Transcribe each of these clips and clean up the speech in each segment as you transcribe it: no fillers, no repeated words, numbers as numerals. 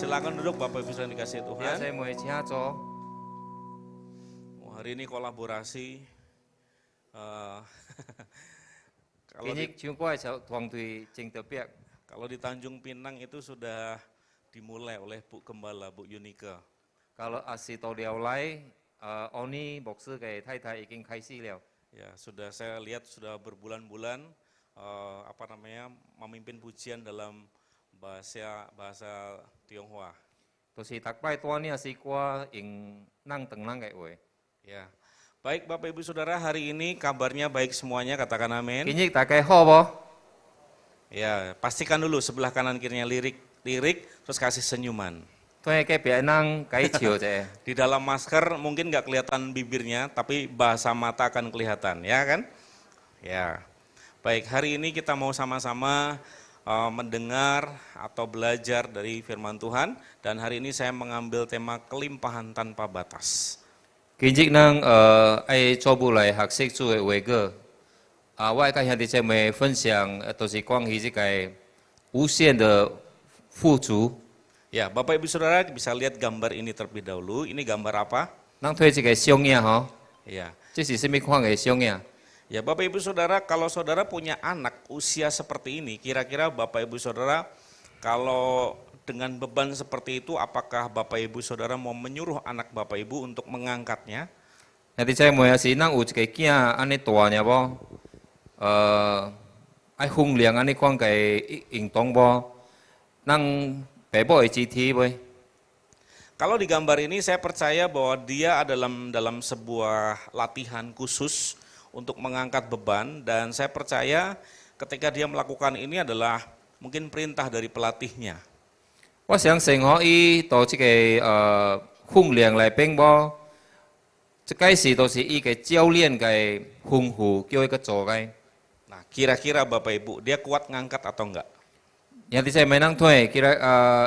Silakan duduk Bapak Ibu yang dikasihi Tuhan. Biasa mau cihaco. Hari ini kolaborasi. Kalau Kini jumpa tuang tui cing tepiak. kalau di Tanjung Pinang itu sudah dimulai oleh Bu Gembala, Bu Yunika. Kalau asi tau diaulai, oni bokse kayak thai iking kaisi liao. Ya, sudah saya lihat sudah berbulan-bulan memimpin pujian dalam bahasa Tionghoa. Tosi takpai tuan ni asi kuah ing nang tenang kayak we. Ya. Baik Bapak Ibu Saudara, hari ini kabarnya baik semuanya, katakan amin. Kini tak kayak ho. Ya, pastikan dulu sebelah kanan kirinya lirik, terus kasih senyuman. Tuan kayak biar nang kayak cio je. Di dalam masker mungkin nggak kelihatan bibirnya, tapi bahasa mata akan kelihatan, ya kan? Ya. Baik, hari ini kita mau sama-sama mendengar atau belajar dari firman Tuhan, dan hari ini saya mengambil tema kelimpahan tanpa batas. Kini nang ai coba lai hak sik cu we ge. 我跟兄弟姐妹分享，都是关于这个无限的富足。 Ya, Bapak Ibu Saudara bisa lihat gambar ini terlebih dahulu. Ini gambar apa? 咱推这个相影哈， Ya. 这是什么款的相影？ Ya, Bapak Ibu Saudara, kalau Saudara punya anak usia seperti ini, kira-kira Bapak Ibu Saudara kalau dengan beban seperti itu, apakah Bapak Ibu Saudara mau menyuruh anak Bapak Ibu untuk mengangkatnya? 兄弟姐妹是咱有一个囝安尼大呢不？爱分量安尼款个运动不？咱爸母会支持不？ Kalau di gambar ini saya percaya bahwa dia dalam sebuah latihan khusus untuk mengangkat beban, dan saya percaya ketika dia melakukan ini adalah mungkin perintah dari pelatihnya. 我相信可以到这个训练来并不？这个是都是一个教练个吩咐叫一个做个。 Nah, kira-kira Bapak Ibu, dia kuat ngangkat atau enggak? 兄弟姐妹咱推其实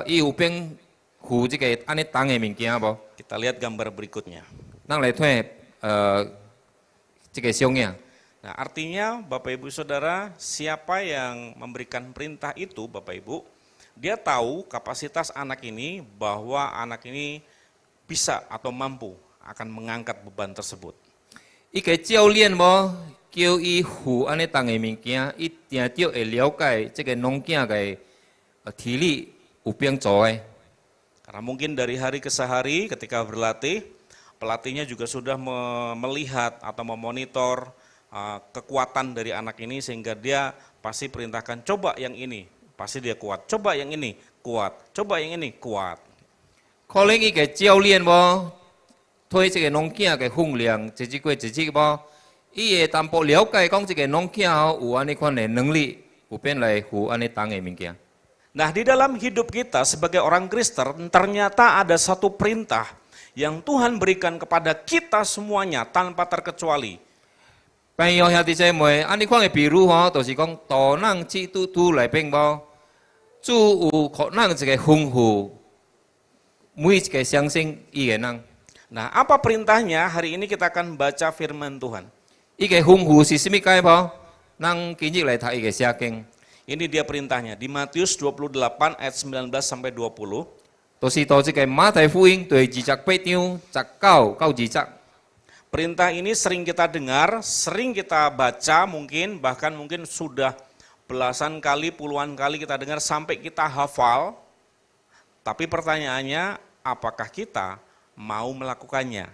伊有并负这个安尼重的物件不？ Kita lihat gambar berikutnya. 咱来推这个相影。 Nah, artinya Bapak Ibu Saudara, siapa yang memberikan perintah itu Bapak Ibu, dia tahu kapasitas anak ini bahwa anak ini bisa atau mampu akan mengangkat beban tersebut. 一个教练无叫伊负安尼重的物件，伊定着会了解这个农囝个体力有变做的。 Karena mungkin dari hari ke hari ketika berlatih, pelatihnya juga sudah melihat atau memonitor kekuatan dari anak ini sehingga dia pasti perintahkan coba yang ini, pasti dia kuat. Coba yang ini, kuat. Coba yang ini, kuat. 可能伊个教练无推这个农囝个训练，一日过一日无，伊会淡薄了解讲这个农囝有安尼款的能力，有变来负安尼重的物件。 Nah, di dalam hidup kita sebagai orang Kristen, ternyata ada satu perintah yang Tuhan berikan kepada kita semuanya tanpa terkecuali. 朋友兄弟姐妹，安尼款的比如吼，就是讲大人基督徒内边无，主有给咱一个吩咐，每一个相信伊个人。 Nah, apa perintahnya? Hari ini kita akan baca firman Tuhan. 伊个吩咐是什么解无？咱今日来读伊个圣经， Ini dia perintahnya di Matius 28 ayat 19 sampai 20. 就是到这个马太福音第28章19到20。 Perintah ini sering kita dengar, sering kita baca mungkin, bahkan mungkin sudah belasan kali, puluhan kali kita dengar sampai kita hafal. Tapi pertanyaannya, apakah kita mau melakukannya?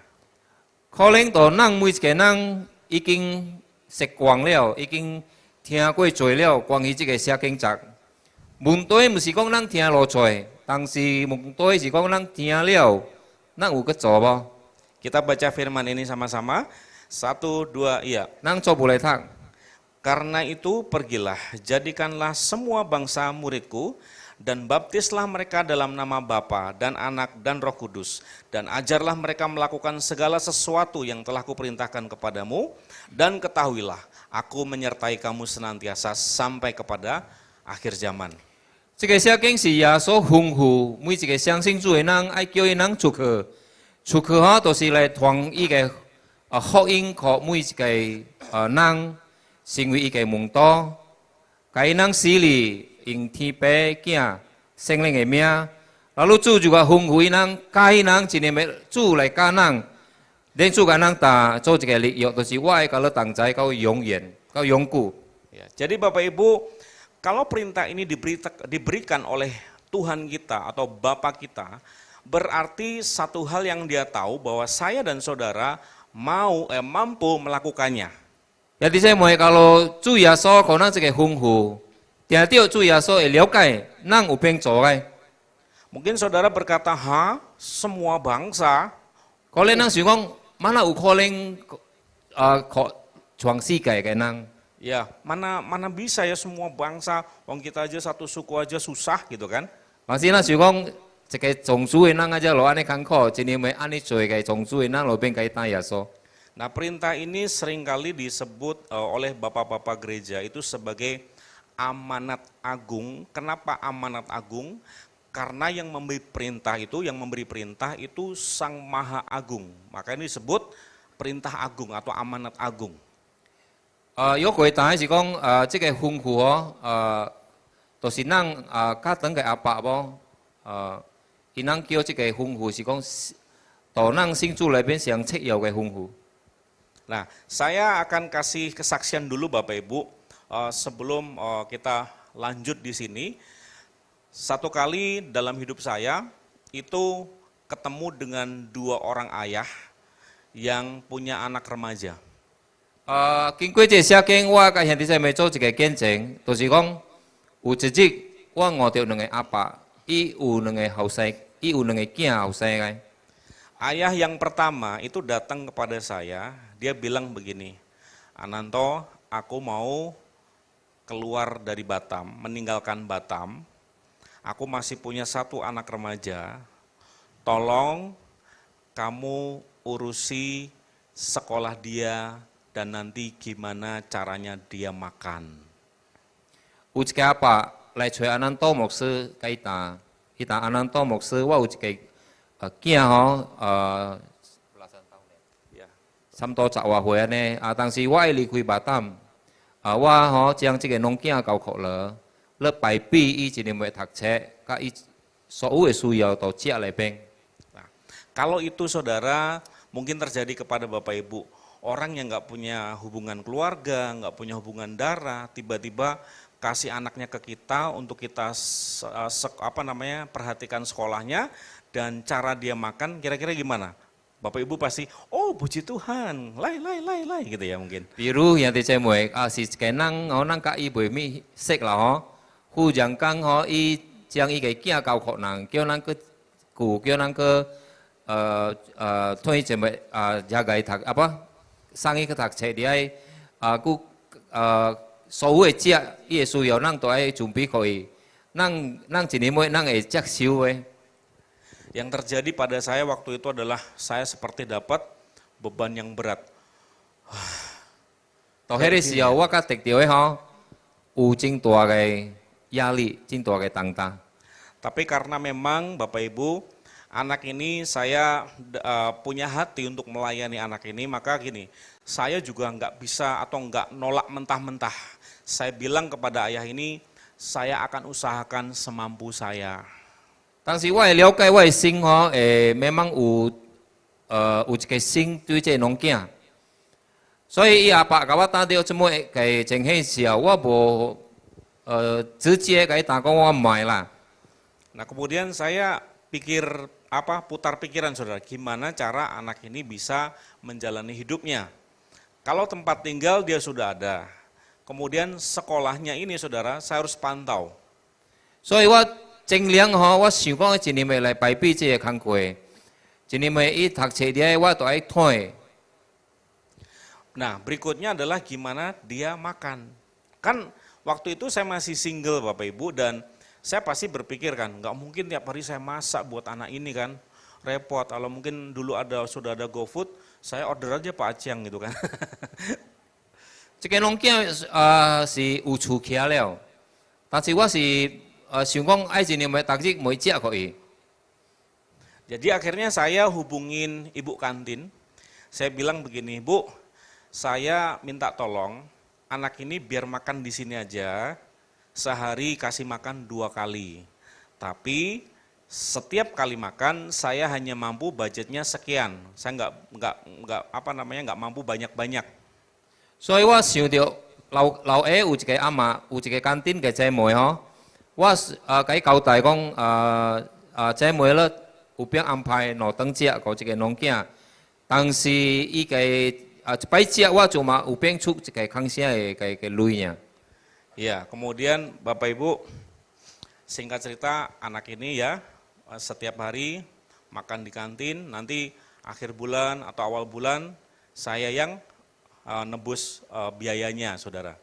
可能到咱每一个人已经习惯了，已经听过做了关于这个圣经节。问题不是讲咱听落做，但是问题是讲咱听了，咱有去做无？ Kita baca firman ini sama-sama. 1, 2, iya. 咱做不来读。 Karena itu pergilah, jadikanlah semua bangsa muridku, dan baptislah mereka dalam nama Bapa dan Anak dan Roh Kudus, dan ajarlah mereka melakukan segala sesuatu yang telah kuperintahkan kepadamu, dan ketahuilah, aku menyertai kamu senantiasa sampai kepada akhir zaman. 这个圣经是耶稣吩咐每一个相信主的人，爱叫伊人出去，出去吼，就是来传伊个福音给每一个人，成为伊个门徒，甲伊人洗礼，用天父囝圣灵的名 Lalu Chu juga hung hui nang kai nang jini me Chu lai ka nang. Dan Chu ka nang ta zo jike li yok tosi wai kalau tang zai kau yong yen, kau yong ku. Ya, jadi Bapak Ibu, kalau perintah ini diberikan oleh Tuhan kita atau Bapa kita, berarti satu hal yang dia tahu bahwa saya dan saudara mampu melakukannya. Jadi saya mau kalau Chu ya so kau nang jike hung hu. Dia tiok Chu ya so liao kai nang upeng zo kai. Mungkin saudara berkata, semua bangsa. Kalau nang singkong mana ukoleng kok juang si kai kai nang. Ya, mana bisa ya semua bangsa, wong kita aja satu suku aja susah gitu kan. Masih nang singkong jike zongzu nang aja lo ane kangko, jadi me ane joy kai zongzu nang lo peng kai tanya so. Nah, perintah ini seringkali disebut oleh bapak-bapak gereja itu sebagai amanat agung. Kenapa amanat agung? Karena yang memberi perintah itu Sang Maha Agung. Maka ini disebut perintah agung atau amanat agung. 有佢但係是講即係豐富就是咱家等嘅阿伯喎，伊咱叫即個豐富是講到咱新主裏邊上切有嘅豐富。Nah, saya akan kasih kesaksian dulu Bapak Ibu sebelum kita lanjut di sini. Satu kali dalam hidup saya itu ketemu dengan dua orang ayah yang punya anak remaja. 經過這些經，我甲兄弟姐妹做一個見證，就是講有一日我遇到兩個阿伯，伊有兩個後生，伊有兩個囝後生嘅。Ayah yang pertama itu datang kepada saya, dia bilang begini, Ananto, aku mau keluar dari Batam, meninggalkan Batam, aku masih punya satu anak remaja, tolong kamu urusi sekolah dia dan nanti gimana caranya dia makan. 有一個阿伯來找安南多牧師解答，伊答安南多牧師，我有一個囝吼，差不多10多歲安尼，當時我要離開巴淡，我吼將這個農囝教學了，了排比伊一年要讀冊，甲伊所有的需要都接來邊。Nah, kalau itu saudara mungkin terjadi kepada Bapak Ibu, orang yang nggak punya hubungan keluarga, nggak punya hubungan darah, tiba-tiba kasih anaknya ke kita untuk kita perhatikan sekolahnya dan cara dia makan, kira-kira gimana? Bapak Ibu pasti, oh puji Tuhan, lai gitu ya mungkin. Biru yang saya mau, si kenang orang kai bui mi sek lah ho, hu jangan kang ho i jangan i cái kia cao khổ nàng, kêu nàng ke cụ kêu nàng ke thôi chỉ mới jaga thak apa sang cái thạc chế đi ai cũng số người chia ý số yếu năng tôi ai chuẩn bị khỏi năng chỉ nên mỗi năng ấy chắc xíu ấy. Yang terjadi pada saya waktu itu adalah saya seperti dapat beban yang berat. Tôi hari siapa wak katek dia ho, ujung tua cái yali, ujung tua cái tang ta. Tapi karena memang Bapak Ibu, anak ini saya punya hati untuk melayani anak ini, maka gini, saya juga nggak bisa atau nggak nolak mentah-mentah. Saya bilang kepada ayah ini, saya akan usahakan semampu saya. 當時我係了解我係心吼，memang有一個心對這農囝，所以伊阿爸甲我打電話這麼個情形時候，我無直接甲伊打講我唔買啦。Nah kemudian saya putar pikiran saudara, gimana cara anak ini bisa menjalani hidupnya. Kalau tempat tinggal dia sudah ada, kemudian sekolahnya ini saudara, saya harus pantau. 所以我盡量吼，我想講一年未來排比這個工課，一年未伊讀冊啲我都愛睇。Nah berikutnya adalah gimana dia makan. Kan waktu itu saya masih single Bapak Ibu dan saya pasti berpikir kan, nggak mungkin tiap hari saya masak buat anak ini kan, repot. Kalau mungkin dulu sudah ada GoFood, saya order aja Pak Aceng gitu kan. 這個農囝是有厝徛了，但是我是想講愛一年未讀冊每隻可以。Jadi akhirnya saya hubungin ibu kantin, saya bilang begini, Bu, saya minta tolong anak ini biar makan di sini aja, sehari kasih makan 2 kali. Tapi setiap kali makan saya hanya mampu budgetnya sekian. Saya nggak mampu banyak-banyak. 所以我想到老下有一个阿嬷，有一个kantin店嘅姐妹吼，我甲伊交代讲，姐妹咧有边安排两顿食，互一个农囝，但是伊个一摆食我就嘛有边出一个康声嘅类呀。Ya, kemudian Bapak Ibu, singkat cerita anak ini ya setiap hari makan di kantin, nanti akhir bulan atau awal bulan saya yang nebus biayanya, saudara.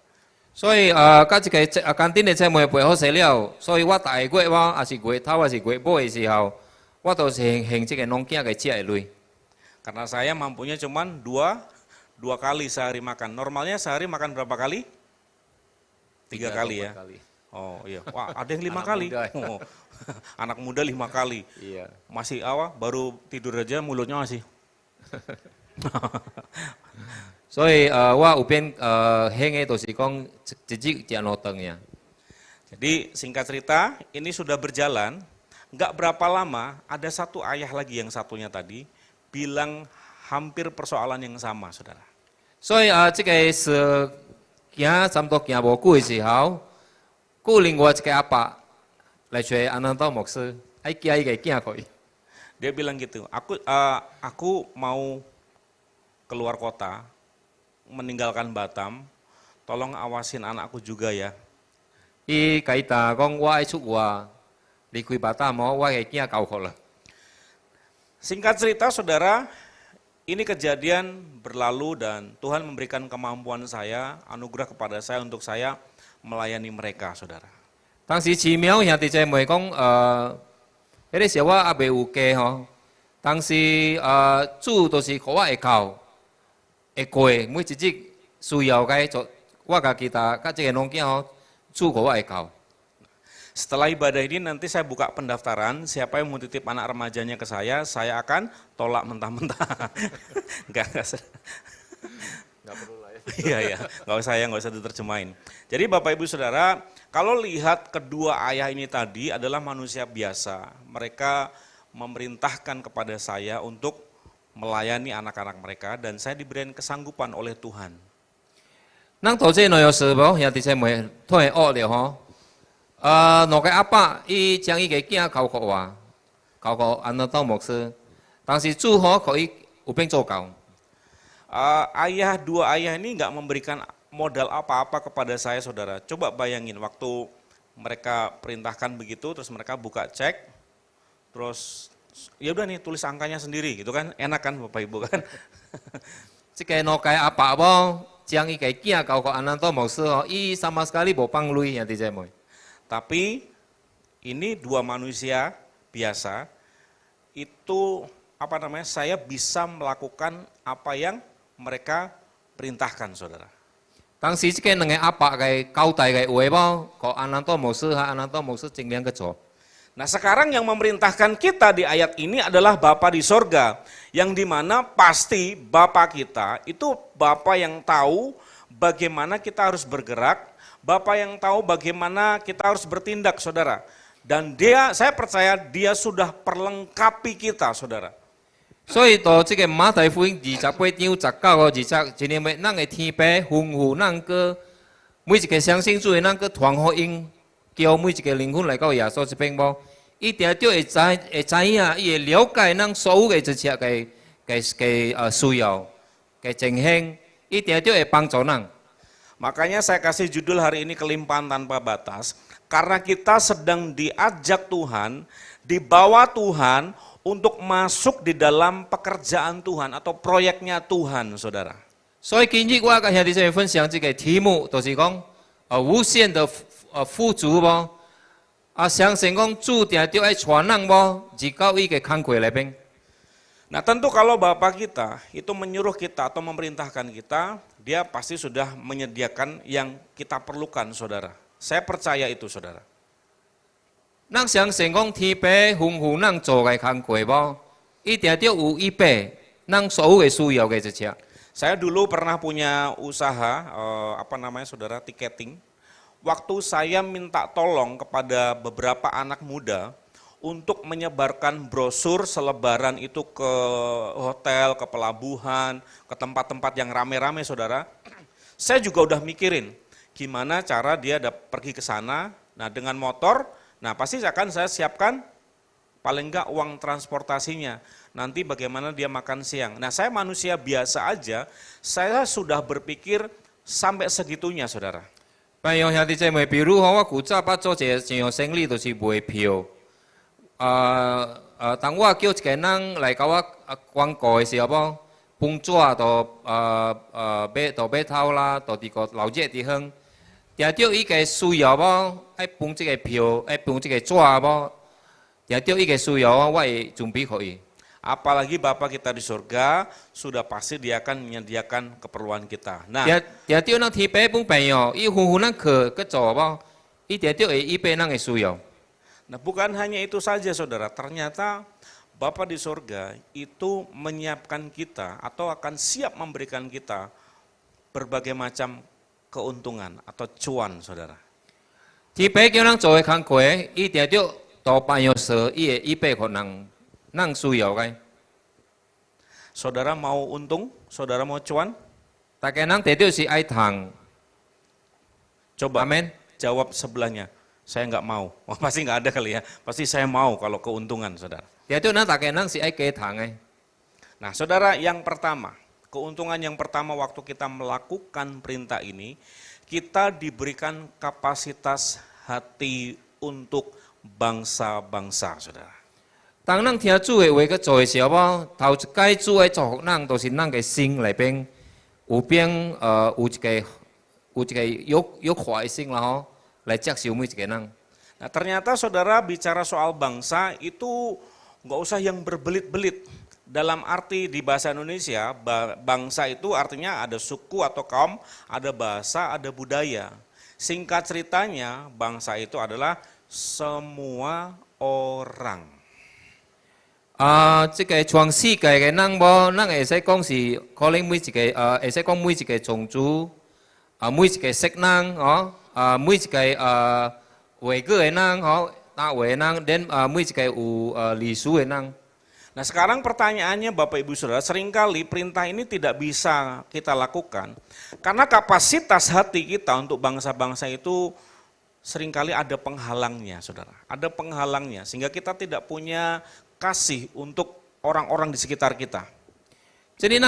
所以甲一个kantin店嘅姐妹陪好势了，所以我大月我也是月头，也是月尾嘅时候，我都是用这个农囝嘅食嘅类。Karena saya mampunya cuma dua kali sehari makan. Normalnya sehari makan berapa kali? 3 kali ya. Oh iya, wah ada yang 5 kali. Oh, anak muda 5 kali. Iya. Masih baru tidur aja mulutnya masih. 所以我有边兴嘅就是讲一日食两顿呀。Jadi singkat cerita, ini sudah berjalan, nggak berapa lama ada satu ayah lagi yang satunya tadi bilang hampir persoalan yang sama, saudara. 所以这个是行差不多行无久嘅时候，有另外一个阿伯来找安南道牧师，爱寄伊个囝去。 Dia bilang gitu, aku mau keluar kota, meninggalkan Batam, tolong awasin anakku juga ya. 伊甲伊答讲，我爱出外，离开巴达摩，我个囝交互啦。 Singkat cerita, saudara, ini kejadian berlalu dan Tuhan memberikan kemampuan saya, anugerah kepada saya untuk saya melayani mereka, saudara. 当时奇妙兄弟姐妹讲，迄个时候我也未有家吼，当时主都是互我会靠，会过每一日需要该做，我家己甲这个农囝吼，主互我会靠。 Setelah ibadah ini nanti saya buka pendaftaran, siapa yang mau titip anak remajanya ke saya akan tolak mentah-mentah. Enggak perlu lah ya. Iya, iya, nggak usah diterjemahin. Jadi Bapak Ibu Saudara, kalau lihat kedua ayah ini tadi adalah manusia biasa. Mereka memerintahkan kepada saya untuk melayani anak-anak mereka dan saya diberikan kesanggupan oleh Tuhan. 咱头先内有事无，兄弟姐妹，突然学了吼。两个阿伯，伊将伊个囝交互我，交互安那道牧师，但是主吼可以有变做教。Dua ayah ini nggak memberikan modal apa-apa kepada saya, saudara. Coba bayangin waktu mereka perintahkan begitu, terus mereka buka cek, terus ya udah nih tulis angkanya sendiri, gitu kan? Enak kan, Bapak Ibu kan? 这个两个阿伯无将伊个囝交互安那道牧师吼，伊sama sekali 无放钱，兄弟姐妹。 Tapi ini dua manusia biasa itu saya bisa melakukan apa yang mereka perintahkan, saudara. 当时这个两个阿伯个交代个话无，互安那道牧师和安那道牧师尽量去做。 Nah sekarang yang memerintahkan kita di ayat ini adalah Bapa di sorga, yang dimana pasti Bapa kita itu Bapa yang tahu bagaimana kita harus bergerak, Bapa yang tahu bagaimana kita harus bertindak, saudara. Dan saya percaya dia sudah perlengkapi kita, saudara. 所以到这个马太福音28章19到20，今年咱的天父吩咐咱个每一个相信主的咱个传福音，叫每一个灵魂来到耶稣这边无，一定要会知影，伊会了解咱所有的这些需要，情形，一定要会帮助咱。 Makanya saya kasih judul hari ini kelimpahan tanpa batas, karena kita sedang diajak Tuhan, dibawa Tuhan untuk masuk di dalam pekerjaan Tuhan atau proyeknya Tuhan, saudara. 所以今日我甲兄弟姐妹分享这个题目，就是讲无限的富足无，相信讲注定要爱传人无，入到伊个工课内边。 Nah tentu kalau Bapak kita itu menyuruh kita atau memerintahkan kita, dia pasti sudah menyediakan yang kita perlukan, saudara. Saya percaya itu, saudara. 咱相信讲天父吩咐咱做个工课无，一定要有预备咱所有的需要嘅一切。 Saya dulu pernah punya usaha, saudara, tiketing. Waktu saya minta tolong kepada beberapa anak muda untuk menyebarkan brosur selebaran itu ke hotel, ke pelabuhan, ke tempat-tempat yang rame-rame saudara, saya juga udah mikirin gimana cara dia pergi ke sana, nah dengan motor, nah pasti akan saya siapkan paling enggak uang transportasinya, nanti bagaimana dia makan siang. Nah saya manusia biasa aja, saya sudah berpikir sampai segitunya saudara. 朋友兄弟姐妹，比如我古早捌做一个一样生意，就是卖票。当我叫一个人来甲我广告的时候，本纸买头啦，伫个老热地方，听到伊个需要爱分这个票，爱分这个纸听到伊个需要我会准备给伊。 Apalagi Bapa kita di surga, sudah pasti dia akan menyediakan keperluan kita. Nah, 听到咱天爸本朋友，伊吩咐咱去做伊听到会预备咱的需要。 nah bukan hanya itu saja saudara, ternyata Bapa di surga itu menyiapkan kita atau akan siap memberikan kita berbagai macam keuntungan atau cuan saudara. 天爸叫咱做的工课，伊听到大朋友说，伊会预备给咱需要的。 Saudara mau untung? Saudara mau cuan? 大家人听到是爱赚， Coba 阿门。 jawab sebelahnya. Saya nggak mau. Oh, pasti nggak ada kali ya. Pasti saya mau kalau keuntungan saudara. 听到大家人是爱加赚的。 Nah saudara, yang pertama, keuntungan yang pertama waktu kita melakukan perintah ini, kita diberikan kapasitas hati untuk bangsa-bangsa saudara. 当咱听主的话去做的时候，头一届主爱祝福咱，都是咱的心里边有一个有快的心啦来接受每一个人。 Nah ternyata saudara bicara soal bangsa itu nggak usah yang berbelit-belit. Dalam arti di bahasa Indonesia, bangsa itu artinya ada suku atau kaum, ada bahasa, ada budaya. Singkat ceritanya, bangsa itu adalah semua orang. 这个全世界的人无，咱会使讲是可能每一个会使讲每一个种族每一个色人每一个外国的人大话的人，连每一个有历史的人。 Nah sekarang pertanyaannya Bapak Ibu Saudara, seringkali perintah ini tidak bisa kita lakukan karena kapasitas hati kita untuk bangsa-bangsa itu seringkali ada penghalangnya saudara, ada penghalangnya sehingga kita tidak punya kasih untuk orang-orang di sekitar kita. 即係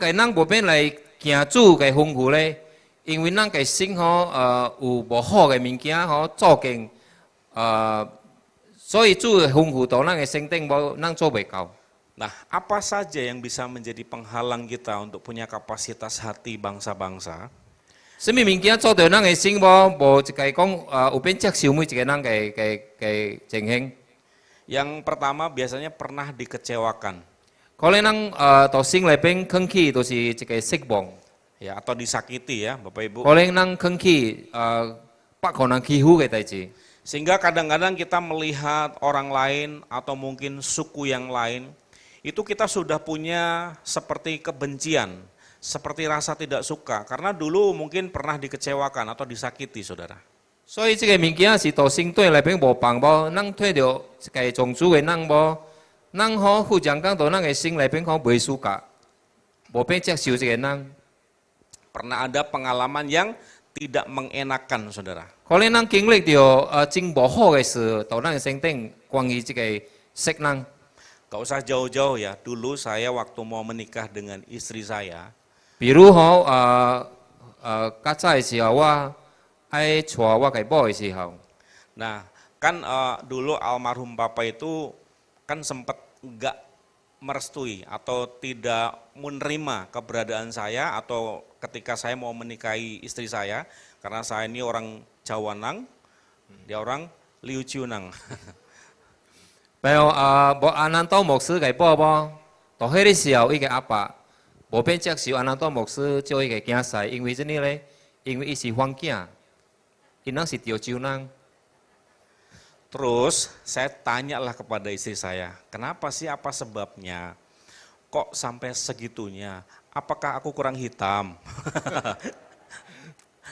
咱無免來行主嘅吩咐咧，因為咱嘅心有無好嘅物件做緊所以主嘅吩咐到咱嘅心頂無咱做袂到。 Nah, apa saja yang bisa menjadi penghalang kita untuk punya kapasitas hati bangsa-bangsa? 什麼物件做到咱嘅心無一個講有變接受每一個人嘅情形。 Yang pertama biasanya pernah dikecewakan. 可能咱到心裏邊囥起就是一個失望， Ya, atau disakiti ya Bapak Ibu. 可能咱囥起不可能欺負嘅代志。 Sehingga kadang-kadang kita melihat orang lain atau mungkin suku yang lain, itu kita sudah punya seperti kebencian, seperti rasa tidak suka, karena dulu mungkin pernah dikecewakan atau disakiti saudara. 所以這個物件是到心對內邊無幫無，咱睇到一個種族嘅人無，咱互相講到咱嘅心內邊袂舒服，無變接受這個人。 Pernah ada pengalaman yang tidak mengenakan saudara. 可能咱經歷到真無好嘅事，到咱嘅心頂關於這個色人。 Gak usah jauh-jauh ya, dulu saya waktu mau menikah dengan istri saya, 比如較早嘅時候，我愛娶我嘅某嘅時候， nah kan dulu almarhum Bapak itu kan sempat nggak merestui atau tidak menerima keberadaan saya atau ketika saya mau menikahi istri saya, karena saya ini orang Jawa Nang, dia orang Liu Chiu Nang. 然後無阿南多牧師嘅某某，到迄個時候伊個阿爸無變接受阿南多牧師做伊個囝婿，因為什麼咧？因為伊是番囝，伊人是潮州人。 Terus saya tanyalah kepada istri saya, kenapa sih, apa sebabnya? Kok sampai segitunya? Apakah aku kurang hitam?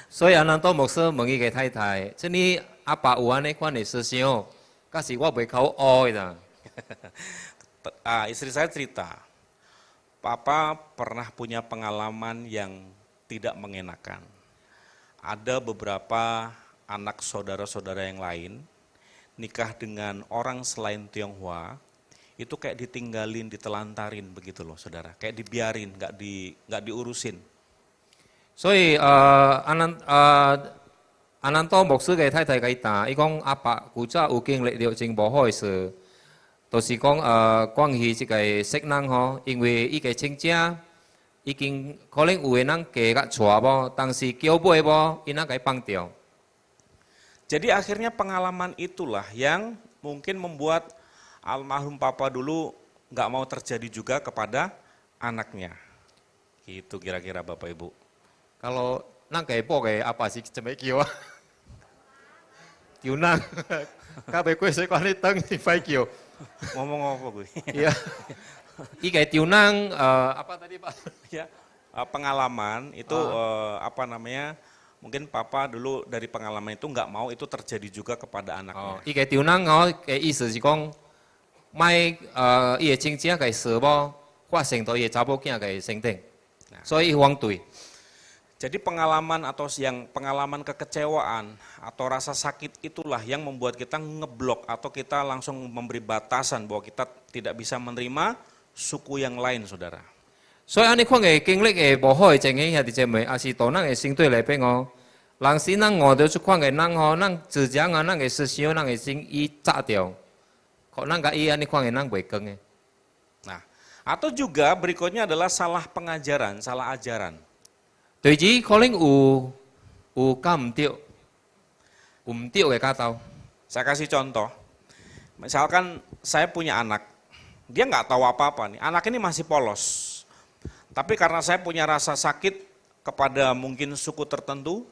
所以阿南多牧師問伊個太太：，即你阿爸有安尼款嘅思想， kasi wa袂口哦的。Istri saya cerita, Papa pernah punya pengalaman yang tidak mengenakan. Ada beberapa anak saudara-saudara yang lain nikah dengan orang selain Tionghoa, itu kayak ditinggalin, ditelantarin begitu loh saudara, kayak dibiarin, nggak diurusin. 所以安南多牧師嘅太太甲伊談，伊講阿爸古早有經歷了真無好嘅事，就是講關於即個色人吼，因為伊個親戚已經可能有嘅人嫁甲娶無，但是叫買無，伊那甲伊放掉。 Jadi akhirnya pengalaman itulah yang mungkin membuat almarhum Papa dulu nggak mau terjadi juga kepada anaknya. Gitu kira-kira Bapak Ibu. Kalau nang kaya po kaya apa sih cemai kieu ah. Kieu nang. Kabeh kowe sik kali teng di fai kieu. Ngomong apa gue? Iya. I kaya tiunang apa tadi Pak? Ya, pengalaman itu apa namanya? Mungkin Papa dulu dari pengalaman itu nggak mau itu terjadi juga kepada anaknya. I kaya tiunang ho kaya 意思是講，咪伊個親戚kaya 事無發生到伊個查某囝kaya 身頂，所以反對。 Jadi pengalaman atau yang pengalaman kekecewaan atau rasa sakit itulah yang membuat kita ngeblok atau kita langsung memberi batasan bahwa kita tidak bisa menerima suku yang lain, saudara. 所以安尼款嘅經歷嘅無好嘅情形，兄弟姐妹，也是到咱嘅心對內邊哦。人是咱餓到出款嘅人吼，咱自強啊，咱嘅思想，咱嘅心伊炸掉，可咱甲伊安尼款嘅人袂講嘅。 Nah, atau juga berikutnya adalah salah pengajaran, salah ajaran. 對子可能有教唔對，有唔對嘅教導。 Saya kasih contoh, misalkan saya punya anak, dia nggak tahu apa-apa nih, anak ini masih polos. Tapi karena saya punya rasa sakit kepada mungkin suku tertentu,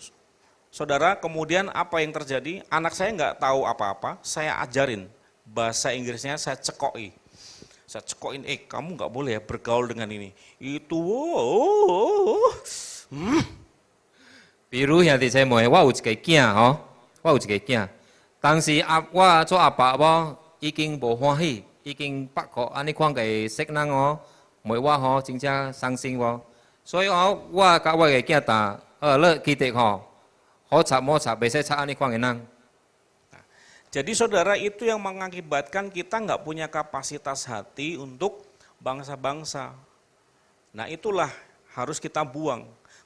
saudara, kemudian apa yang terjadi? Anak saya nggak tahu apa-apa, saya ajarin bahasa Inggrisnya, saya cekoki. Saya cekokin, kamu nggak boleh ya bergaul dengan ini. Itu,比如兄弟姐妹，我有一個囝吼，我有一個囝，當時我做阿爸無，已經無歡喜，已經北國安尼款嘅色人哦。 每我吼真正傷心喎，所以我甲我嘅囝答，你記得吼，好插冇插，袂使插安尼款嘅人。 Jadi saudara itu yang mengakibatkan kita nggak punya kapasitas hati untuk bangsa-bangsa. Nah itulah harus kita buang.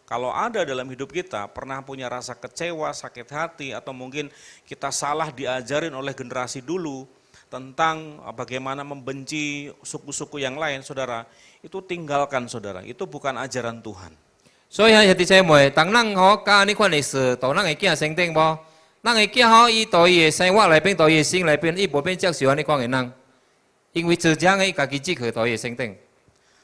Kalau ada dalam hidup kita pernah punya rasa kecewa, sakit hati, atau mungkin kita salah diajarin oleh generasi dulu tentang bagaimana membenci suku-suku yang lain, saudara, itu tinggalkan saudara, itu bukan ajaran Tuhan. 所以兄弟姐妹，當咱吼教呢款嘅事，到咱嘅囝身頂無，咱嘅囝吼伊到伊嘅生活內邊，到伊嘅心內邊，伊無變接受安尼款嘅人，因為自將嘅家己只去到伊嘅身頂。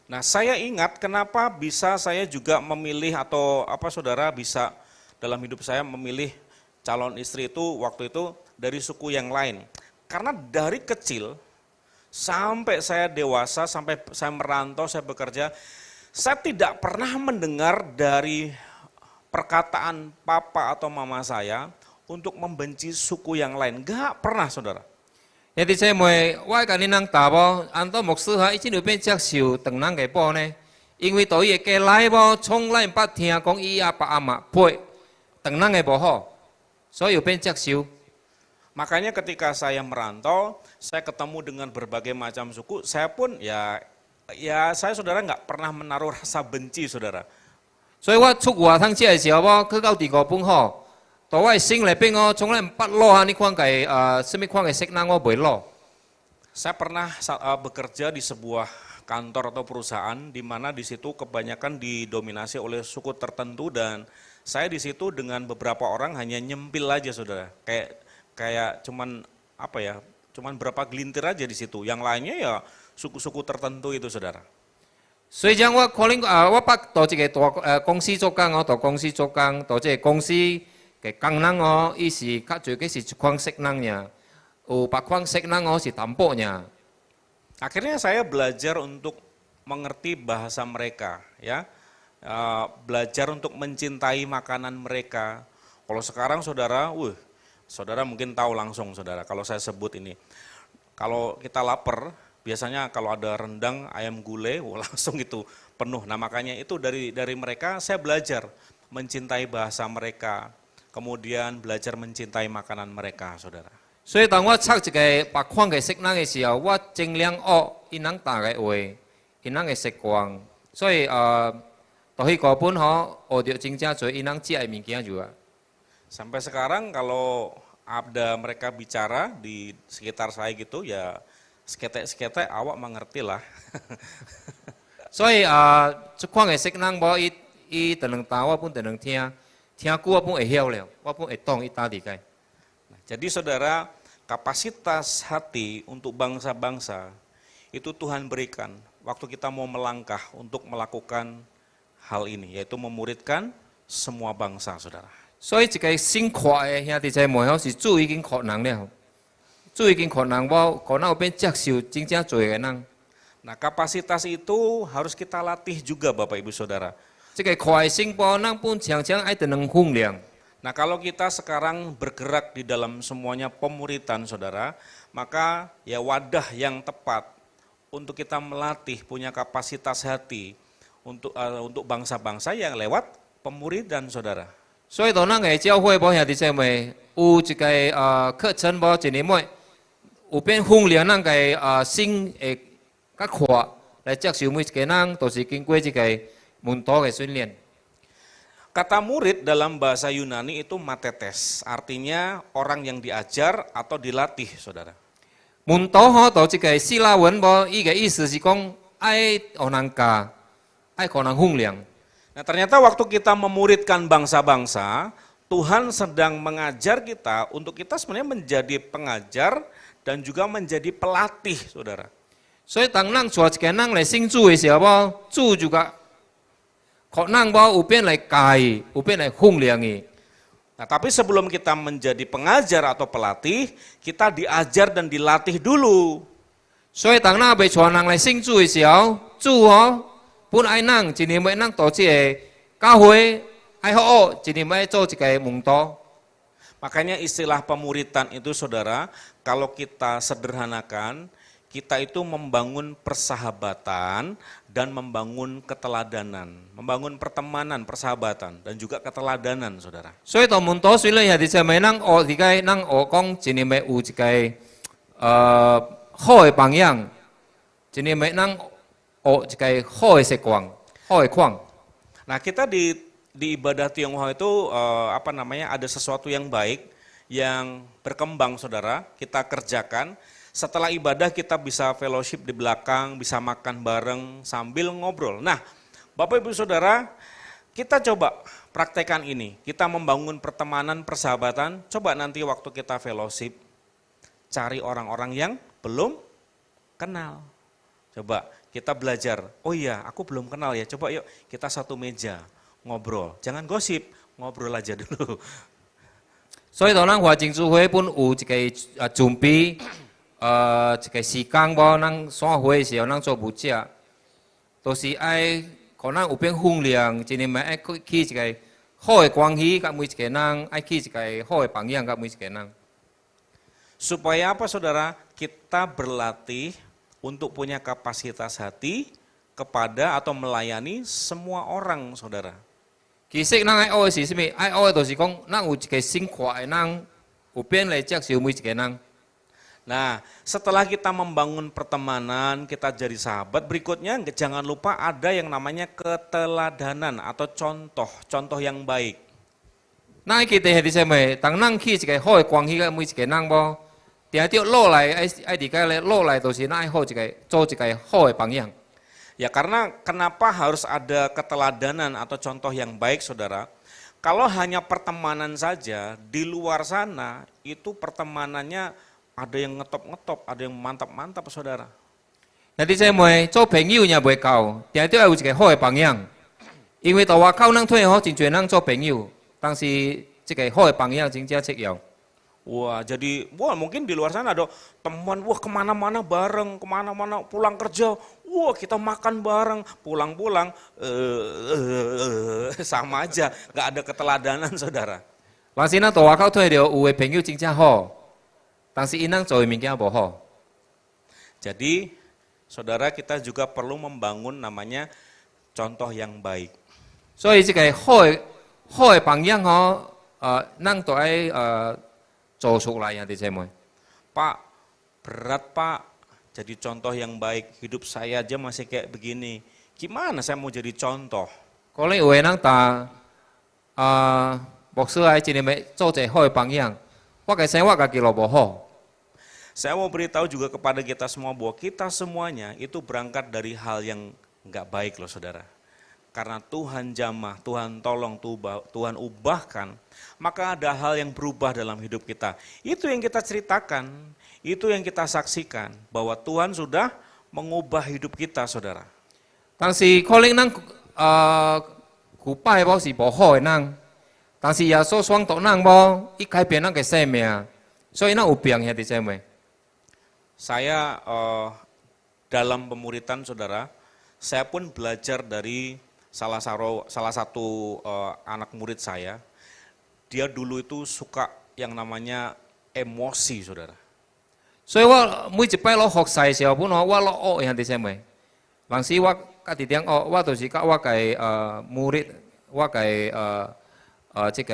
Nah, saya ingat kenapa bisa saya juga memilih atau apa saudara bisa dalam hidup saya memilih calon istri itu waktu itu dari suku yang lain. Karena dari kecil sampai saya dewasa, sampai saya merantau, saya bekerja, saya tidak pernah mendengar dari perkataan papa atau mama saya untuk membenci suku yang lain. Enggak pernah saudara. 兄弟姐妹，我甲恁人答無，安多牧師哈，伊真有變接受當人嘅寶呢？因為到伊嘅家來無，從來毋捌聽講伊阿爸阿媽配當人嘅無好，所以有變接受。 Makanya ketika saya merantau, saya ketemu dengan berbagai macam suku, saya pun ya saya saudara nggak pernah menaruh rasa benci saudara. 所以我出外通食嘅時候，我去到第五本吼。 到我心裏邊我從來唔捌攞安尼款嘅什麼款嘅色人我袂攞。 Saya pernah bekerja di sebuah kantor atau perusahaan di mana di situ kebanyakan didominasi oleh suku tertentu dan saya di situ dengan beberapa orang hanya nyempil aja saudara. Kayak cuman apa ya? Cuman berapa gelintir aja di situ. Yang lainnya ya suku-suku tertentu itu saudara. 所以講我可能我捌到一個大公司做工，我到公司做工，到這個公司。 嘅工人哦，伊是較最嘅是一款色人呀，有別款色人哦是淡薄呀。Akhirnya saya belajar untuk mengerti bahasa mereka, ya, belajar untuk mencintai makanan mereka. Kalau sekarang saudara, Saudara mungkin tahu langsung saudara kalau saya sebut ini. Kalau kita lapar, biasanya kalau ada rendang, ayam gulai, langsung itu penuh. Nah makanya itu dari mereka saya belajar mencintai bahasa mereka, kemudian belajar mencintai makanan mereka, saudara. 所以当我读一个别款嘅色人嘅时候，我尽量学因人大嘅话，因人嘅习惯。所以到去嗰本吼，学到真正多因人食嘅物件就啊。 Sampai sekarang kalau ada mereka bicara di sekitar saya gitu ya seketek-seketek awak mengerti lah. 所以这款嘅色人无伊就能打我本就能听，听久我本会晓了，我本会懂伊打理解。 Jadi saudara, kapasitas hati untuk bangsa-bangsa itu Tuhan berikan waktu kita mau melangkah untuk melakukan hal ini, yaitu memuridkan semua bangsa, saudara. 所以一个新快嘅兄弟姐妹吼，是主已经可能了，主已经可能我可能有变接受真正做嘅人。 Nah kapasitas itu harus kita latih juga Bapak Ibu Saudara. 这个快心波人本常常爱得能训练。 Nah kalau kita sekarang bergerak di dalam semuanya pemuritan saudara, maka ya wadah yang tepat untuk kita melatih punya kapasitas hati untuk bangsa-bangsa yang lewat pemuridan saudara. 所以当咱嘅教会无兄弟姐妹有一个课程无一年末，有变训练咱嘅心会较快来接受每一个人，都是经过这个门徒嘅训练。 Kata murid dalam bahasa Yunani itu matetes, artinya orang yang diajar atau dilatih, saudara. 門徒吼，就即個希臘文無，伊個意思是講愛學人教，愛學人訓練。 Nah ternyata waktu kita memuridkan bangsa-bangsa, Tuhan sedang mengajar kita untuk kita sebenarnya menjadi pengajar dan juga menjadi pelatih, saudara. 所以當咱帶一個人來信主嘅時候，主就甲學人有變來教伊，有變來訓練伊。 Nah, tapi sebelum kita menjadi pengajar atau pelatih, kita diajar dan dilatih dulu. 所以當咱未帶人來信主嘅時候，主本愛咱，一年要咱到這個教會愛好學，一年要做一個門徒。 Makanya istilah pemuritan itu saudara, kalau kita sederhanakan, kita itu membangun persahabatan dan membangun keteladanan, membangun pertemanan, persahabatan dan juga keteladanan, saudara. 所以當門徒雖然係啲咩，咱學啲個，咱學講一年要有一個好嘅榜樣，一年要咱學一個好嘅習慣，好嘅框。 Nah, kita di ibadah Tionghoa itu ada sesuatu yang baik yang berkembang, saudara. Kita kerjakan. Setelah ibadah kita bisa fellowship di belakang, bisa makan bareng sambil ngobrol. Nah, Bapak Ibu Saudara, kita coba praktekkan ini. Kita membangun pertemanan, persahabatan. Coba nanti waktu kita fellowship, cari orang-orang yang belum kenal. Coba kita belajar, oh iya aku belum kenal ya, coba yuk kita satu meja ngobrol. Jangan gosip, ngobrol aja dulu. 所以當咱華正主會本有一個準備。 一個時間無，咱散會嘅時候，咱做牧者，都是愛可能有變訓練，一年咪愛去一個好嘅關係，甲每一個人，愛去一個好嘅榜樣，甲每一個人。 Supaya apa saudara? Kita berlatih untuk punya kapasitas hati kepada atau melayani semua orang, saudara. 其實咱愛學嘅是啥物？愛學嘅就是講，咱有一個心快嘅人，有變來接受每一個人。 Nah, setelah kita membangun pertemanan, kita jadi sahabat, berikutnya jangan lupa ada yang namanya keteladanan atau contoh yang baik. 咱愛記得係啲啥物？當咱去一個好嘅關係，甲每一個人無，定着落來愛佇個咧落來，就是咱愛好一個做一個好嘅榜樣。 Ya karena kenapa harus ada keteladanan atau contoh yang baik, saudara? Kalau hanya pertemanan saja, di luar sana itu pertemanannya ada yang ngetop-ngetop, ada yang mantap-mantap, saudara. 嗱啲姐妹做朋友也袂夠，定係都要有一個好嘅榜樣。因為到外口咱退好，真侪人做朋友，但是這個好嘅榜樣真正重要。 Wah, jadi mungkin di luar sana ada teman, wah kemana-mana bareng, kemana-mana pulang kerja, wah kita makan bareng, pulang-pulang sama aja, nggak ada keteladanan, saudara. 但是咱大外口睇到有嘅朋友真正好，但是因咱做嘅物件无好。 Jadi, saudara kita juga perlu membangun namanya contoh yang baik. 所以即個好嘅榜樣吼，咱都愛做出來啊，弟兄妹。 Pak, berat Pak, jadi contoh yang baik. Hidup saya aja masih kayak begini. Gimana saya mau jadi contoh? 可能有嘅人答牧師愛真係要做一個好嘅榜樣，我嘅生活家己都無好。 Saya mau beritahu juga kepada kita semua bahwa kita semuanya itu berangkat dari hal yang nggak baik loh saudara. Karena Tuhan jamah, Tuhan tolong, Tuhan ubahkan, maka ada hal yang berubah dalam hidup kita. Itu yang kita ceritakan, itu yang kita saksikan, bahwa Tuhan sudah mengubah hidup kita saudara. 但是可能咱古拜無是無好嘅人，但是耶穌雙獨人無，伊改變咱嘅生命，所以咱有病嘅弟兄妹。 Saya dalam pemuritan saudara, saya pun belajar dari salah satu anak murid saya. Dia dulu itu suka yang namanya emosi saudara. 所以我每一擺落學習嘅時候，本來我落學嘅弟兄妹，但是我家己點學，我就是甲我嘅murid，我嘅即個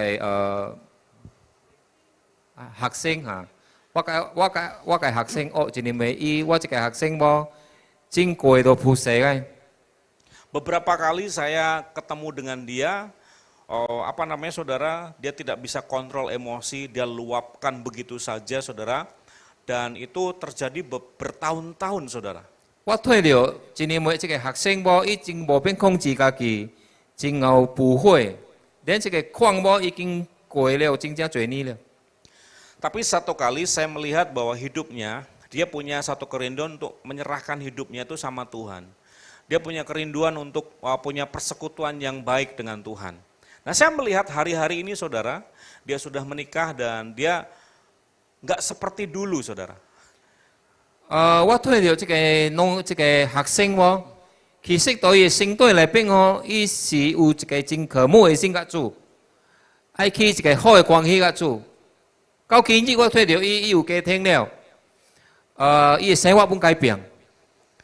學生嚇。 我嘅學生學一年未伊，我這個學生無真貴都pusing嘅。 Beberapa kali saya ketemu dengan dia, apa namanya saudara, dia tidak bisa kontrol emosi, dia luapkan begitu saja saudara, dan itu terjadi bertahun-tahun saudara. 我睇到一年未這個學生無已經無變控制家己，真有不會，連這個況無已經過了，真正多年了。 Tapi satu kali saya melihat bahwa hidupnya, dia punya satu kerinduan untuk menyerahkan hidupnya itu sama Tuhan. Dia punya kerinduan untuk punya persekutuan yang baik dengan Tuhan. Nah saya melihat hari-hari ini saudara, dia sudah menikah dan dia nggak seperti dulu saudara. 我睇到這個學生喎，其實對伊相對來講哦，伊是有一個真渴慕的心甲主，愛去一個好的關係甲主。 到今日我睇到伊有家庭了，伊生活pun改變。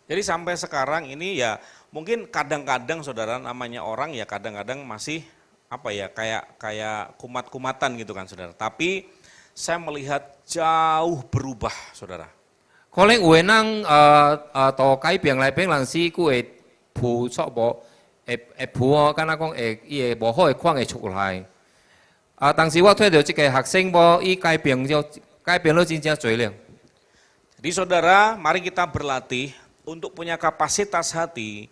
Jadi sampai sekarang ini ya mungkin kadang-kadang saudara namanya orang ya kadang-kadang masih apa ya kayak kumat-kumatan gitu kan saudara. Tapi saya melihat jauh berubah saudara. 可能有嘅人到改變來變，人是佢會付出無，會付哦，敢若講會伊會無好嘅款會出來。 但是我睇到這個學生無，伊改變了真正多了。 Jadi saudara, mari kita berlatih untuk punya kapasitas hati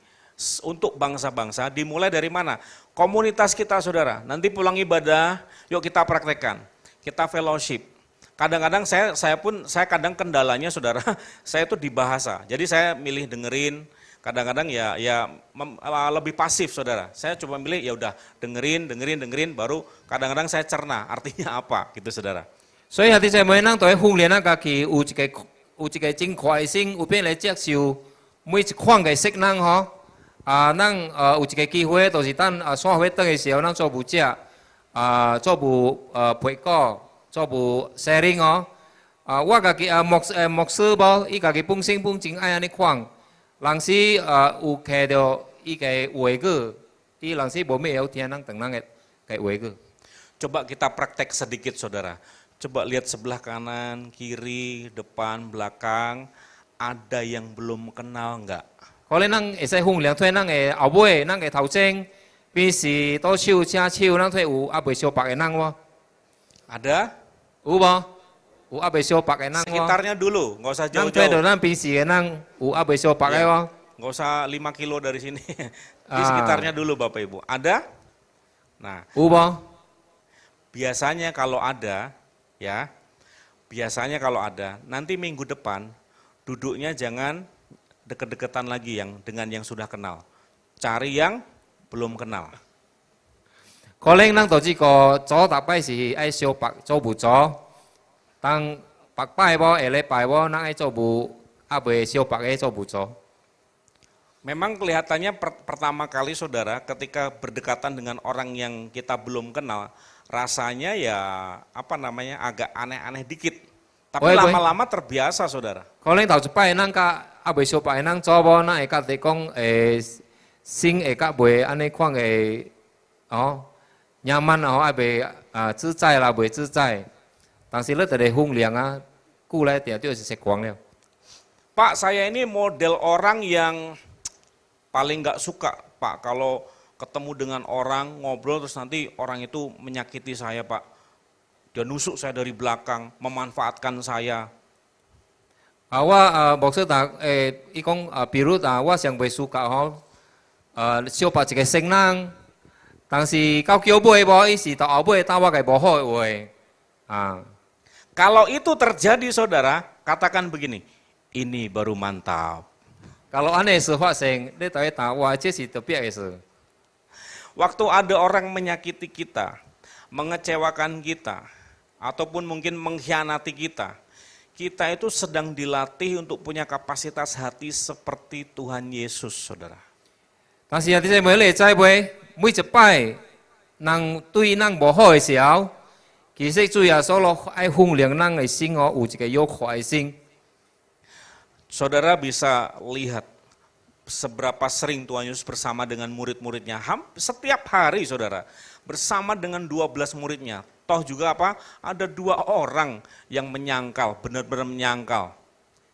untuk bangsa-bangsa. Dimulai dari mana? Komunitas kita saudara. Nanti pulang ibadah, yuk kita praktekkan. Kita fellowship. Kadang-kadang saya kadang kendalanya saudara, saya itu di bahasa. Jadi saya milih dengerin. Kadang-kadang lebih pasif saudara. Saya coba milih ya udah dengerin, baru kadang-kadang saya cerna artinya apa gitu saudara. 所以弟兄妹，咱都要訓練咱家己有一個真快心，有變來接受每一款嘅適人吼。咱有一個機會，就是等散會等嘅時候，咱做舞者，做舞陪歌，做舞 sharing 哦。我家己牧師無，伊家己本身真愛安尼款。 人是有聽到伊個話語，伊人是無咩有聽咱等人嘅話語。 Coba kita praktek sedikit saudara. Coba lihat sebelah kanan, kiri, depan, belakang. Ada yang belum kenal enggak? 可能咱會使訓練睇咱嘅後尾，咱嘅頭前，邊是倒手請手，咱睇有未相白嘅人喎？ Ada? 有無？有未相白嘅人喎？ Sekitarnya dulu, nggak usah 咱睇到 jauh-jauh. 咱邊時嘅人有未相白嘅喎？ Nggak usah 5 kilo dari sini. Di sekitarnya dulu Bapak Ibu. Ada? Nah, 有無？ biasanya kalau ada, ya, biasanya kalau ada, nanti minggu depan duduknya jangan deket-deketan lagi dengan yang sudah kenal. Cari yang belum kenal. 可能咱就呢個左大擺是愛相白做唔做，當白擺無下禮拜無，咱愛做唔未相白嘅做唔做。 Memang kelihatannya pertama kali saudara ketika berdekatan dengan orang yang kita belum kenal, rasanya ya agak aneh-aneh dikit. Tapi Boleh, boleh. lama-lama terbiasa, saudara. 可能頭一擺咱甲啊未相擺咱做無，咱會甲你講心會甲袂安尼款嘅nyaman愛袂自在啦，袂自在。但是咧，就係風涼啊，久咧定就是食光了。 Pak, saya ini model orang yang paling nggak suka, Pak, kalau ketemu dengan orang, ngobrol terus nanti orang itu menyakiti saya, Pak. Dia nusuk saya dari belakang, memanfaatkan saya. 我牧師伊講比如我上袂輸甲小白一個聖人，但是到叫尾無，伊是到後尾打我個無好嘅話Kalau itu terjadi, saudara, katakan begini, ini baru mantap. Kalau aneh事發生，你就去打我，這是特別嘅事。 Waktu ada orang menyakiti kita, mengecewakan kita, ataupun mungkin mengkhianati kita, kita itu sedang dilatih untuk punya kapasitas hati seperti Tuhan Yesus, saudara. 但是你咪你知袂？每一擺人對人無好嘅時候，其實主耶穌咯愛訓練人嘅心有一個有快心。 Saudara bisa lihat seberapa sering Tuhan Yesus bersama dengan murid-muridnya. Setiap hari, saudara, bersama dengan 12 muridnya. Toh juga apa? Ada 2 orang yang menyangkal, benar-benar menyangkal.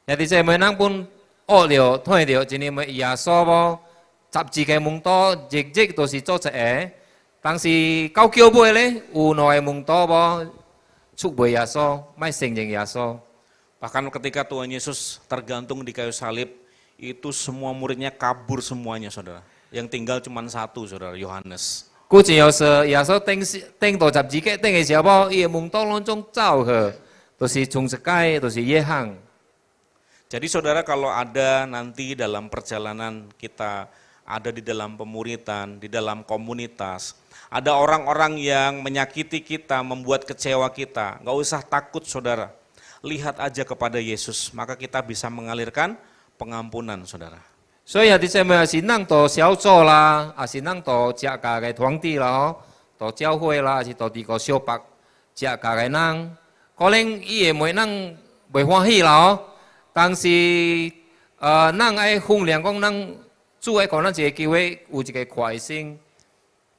Jadi saya menang pun了，睇到今年咪耶穌喎，十字嘅門多，日日都是做一個，但是到叫尾咧，有兩個門多喎，出賣耶穌，咪承認耶穌。 Bahkan ketika Tuhan Yesus tergantung di kayu salib, itu semua muridnya kabur semuanya, saudara. Yang tinggal cuma 1, saudara, Yohanes. 古前有時耶穌釘到十字架釘嘅時候，噃伊個門多當中走去，都是從一街，都是約翰。 Jadi saudara, kalau ada nanti dalam perjalanan kita, ada di dalam pemuritan, di dalam komunitas, ada orang-orang yang menyakiti kita, membuat kecewa kita, nggak usah takut, saudara. Lihat aja kepada Yesus, maka kita bisa mengalirkan pengampunan, saudara. 所以有啲姐妹是咱到小組啦，還是咱到自家嘅團體啦，到教會啦，還是到啲個小白自家嘅人，可能伊會袂咱袂歡喜啦，但是咱愛訓練講咱主愛講咱一個機會有一個快心。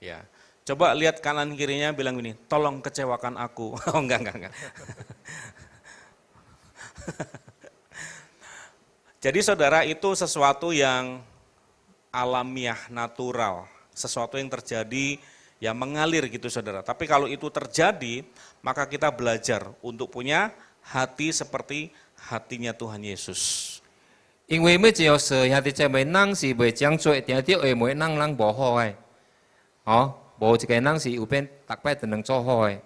Ya, coba lihat kanan kirinya, bilang gini, tolong kecewakan aku. Oh enggak. Jadi saudara, itu sesuatu yang alamiah, natural, sesuatu yang terjadi, yang mengalir gitu, saudara. Tapi kalau itu terjadi, maka kita belajar untuk punya hati seperti hatinya Tuhan Yesus. 因為每一個事，兄弟姐妹，咱是袂將做，定定會每人無好嘅，無一個人是有變逐擺都能做好嘅。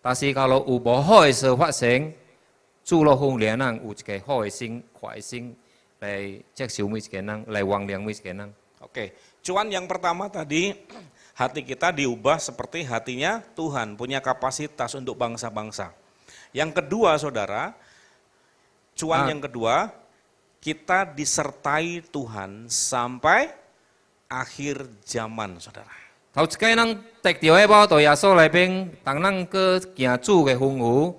但是假如有無好嘅事發生，主咯訓練人有一個好嘅心、快心來接受每一個人，來原諒每一個人。 Oke, cuan yang pertama tadi, hati kita diubah seperti hatinya Tuhan, punya kapasitas untuk bangsa-bangsa. Yang kedua, saudara, yang kedua, kita disertai Tuhan sampai akhir zaman, saudara. 頭一個人得到嘅寶，到耶穌內邊，當咱去行主嘅吩咐，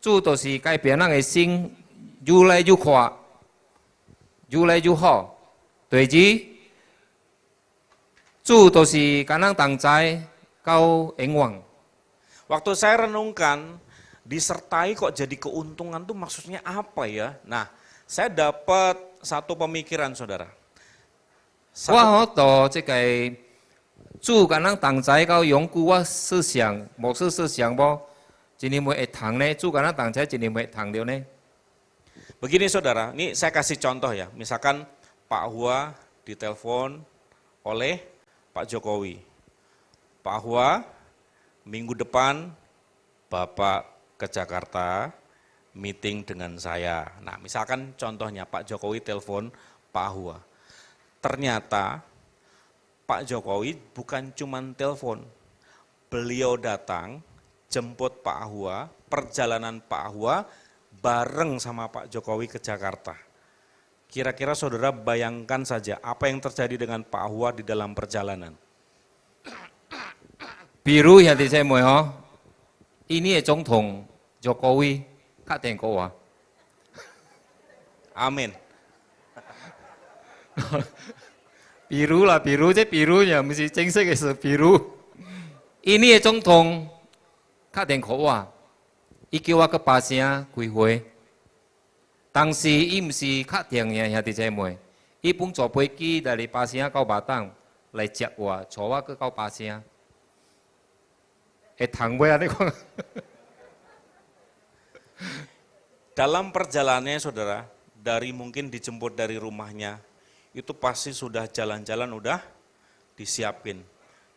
主就是改變咱嘅心，越來越快，越來越好。第二，主就是跟咱同在到永遠。 Waktu saya renungkan, disertai kok jadi keuntungan tuh maksudnya apa ya? Nah, saya dapat satu pemikiran, saudara. 我到這個主跟咱同在到永久，我思想，牧師思想無，一年會談呢？主跟咱同在一年會談了呢？ Begini saudara, ini saya kasih contoh ya, misalkan Pak Hua ditelepon oleh Pak Jokowi. Pak Hua, minggu depan Bapak ke Jakarta meeting dengan saya. Nah, misalkan contohnya Pak Jokowi telepon Pak Hua. Ternyata Pak Jokowi bukan cuma telepon, beliau datang jemput Pak Hua, perjalanan Pak Hua bareng sama Pak Jokowi ke Jakarta. Kira-kira saudara bayangkan saja apa yang terjadi dengan Pak Hua di dalam perjalanan. 比如兄弟姐妹印尼的总统Jokowi较电过我。 Amin. 比如啦，比如又唔是正式嘅事，比如印尼嘅总统打电话我，伊叫我去把声开会，当时伊唔是打电嘅兄弟姐妹，伊本坐飞机来把声到巴东来接我，带我去到把声，会通袂啊？你讲？ Dalam perjalanannya saudara, dari mungkin dijemput dari rumahnya, itu pasti sudah jalan-jalan udah disiapin.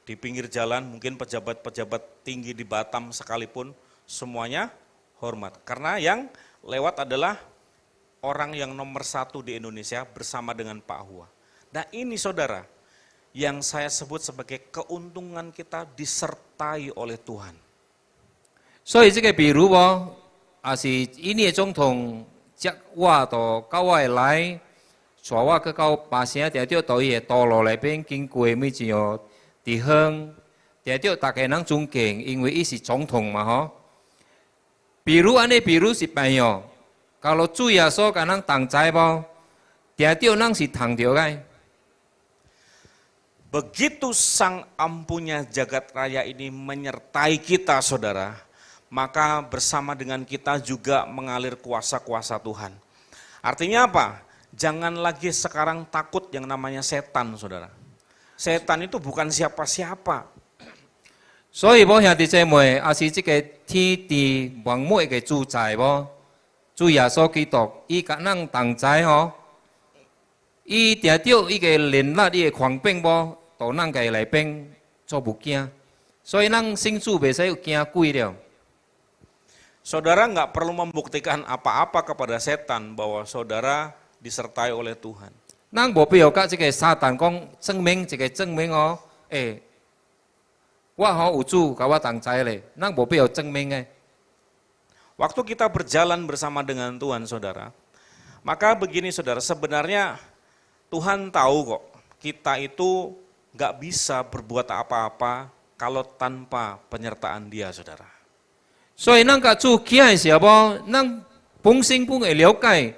Di pinggir jalan mungkin pejabat-pejabat tinggi di Batam sekalipun semuanya hormat. Karena yang lewat adalah orang yang nomor 1 di Indonesia bersama dengan Pak Hua. Nah ini saudara, yang saya sebut sebagai keuntungan kita disertai oleh Tuhan. 所以这个比如哦，也是印尼的总统接我到到我来，带我去到巴城，定着到伊的道路内边经过每一个地方，定着大家人尊敬，因为伊是总统嘛吼。比如安尼，比如是朋友，kalau主耶稣甲人同在无，定着人是同着个。 Begitu sang ampunya jagat raya ini menyertai kita saudara, maka bersama dengan kita juga mengalir kuasa-kuasa Tuhan. Artinya apa? Jangan lagi sekarang takut yang namanya setan saudara. Setan itu bukan siapa-siapa. 所以无兄弟姐妹，也是这个天地万物的主宰无，主耶稣基督，伊甲咱同在吼，伊定着伊个能力，伊个权柄无，到咱个内边做物件，所以咱信主袂使惊鬼了。 Saudara nggak perlu membuktikan apa-apa kepada setan bahwa saudara disertai oleh Tuhan. 咱无必要甲这个撒旦讲证明一个证明哦，我吼有主甲我同在咧，咱无必要证明诶。 Waktu kita berjalan bersama dengan Tuhan saudara, maka begini saudara, sebenarnya Tuhan tahu kok kita itu nggak bisa berbuat apa-apa kalau tanpa penyertaan Dia saudara. 所以咱甲主行诶时候无，咱本身本会了解，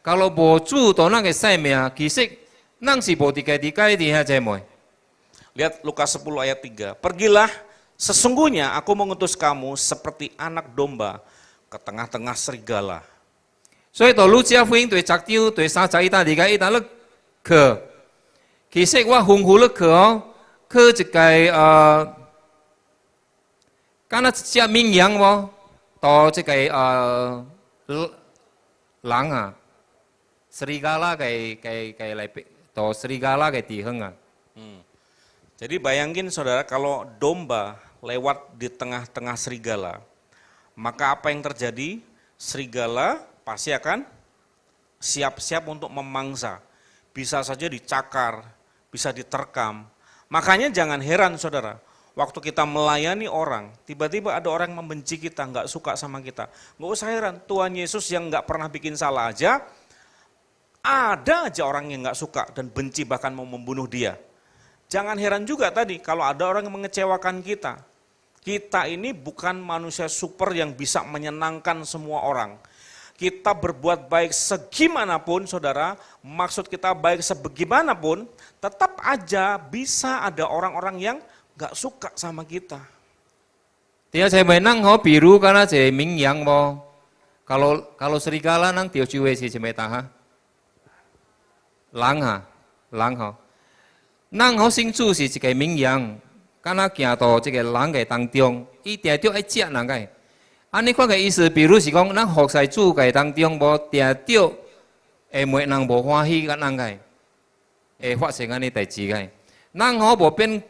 假如无主到咱嘅生命，其实咱是无伫家伫家弟兄姐妹。 Lihat Lukas 10 ayat 3. Pergilah, sesungguhnya aku mengutus kamu seperti anak domba ke tengah-tengah serigala. 所以到路加福音第10章第31到2一单咧去，其实我吩咐咧去哦，去一个敢若一只绵羊无，到这个人啊，serigala嘅来到serigala嘅地方啊。 Jadi bayangin saudara kalau domba lewat di tengah-tengah serigala, maka apa yang terjadi? Serigala pasti akan siap-siap untuk memangsa. Bisa saja dicakar, bisa diterkam. Makanya jangan heran saudara, waktu kita melayani orang, tiba-tiba ada orang yang membenci kita, nggak suka sama kita. Nggak usah heran, Tuhan Yesus yang nggak pernah bikin salah aja, ada aja orang yang nggak suka dan benci bahkan mau membunuh dia. Jangan heran juga tadi kalau ada orang yang mengecewakan kita. Kita ini bukan manusia super yang bisa menyenangkan semua orang. Kita berbuat baik segimanapun saudara, maksud kita baik sebagaimanapun, tetap aja bisa ada orang-orang yang gak suka sama kita. 弟兄姐妹，咱好比如敢若一个绵羊无，kalau serigala 咱钓住的是什么单哈？人啊，人吼。 咱好信主是一个绵羊，敢若行到这个人嘅当中，伊定着爱食人个。安尼款嘅意思，比如是讲，咱服侍主嘅当中无定着会袂人无欢喜甲咱个，会发生安尼代志个。咱好无变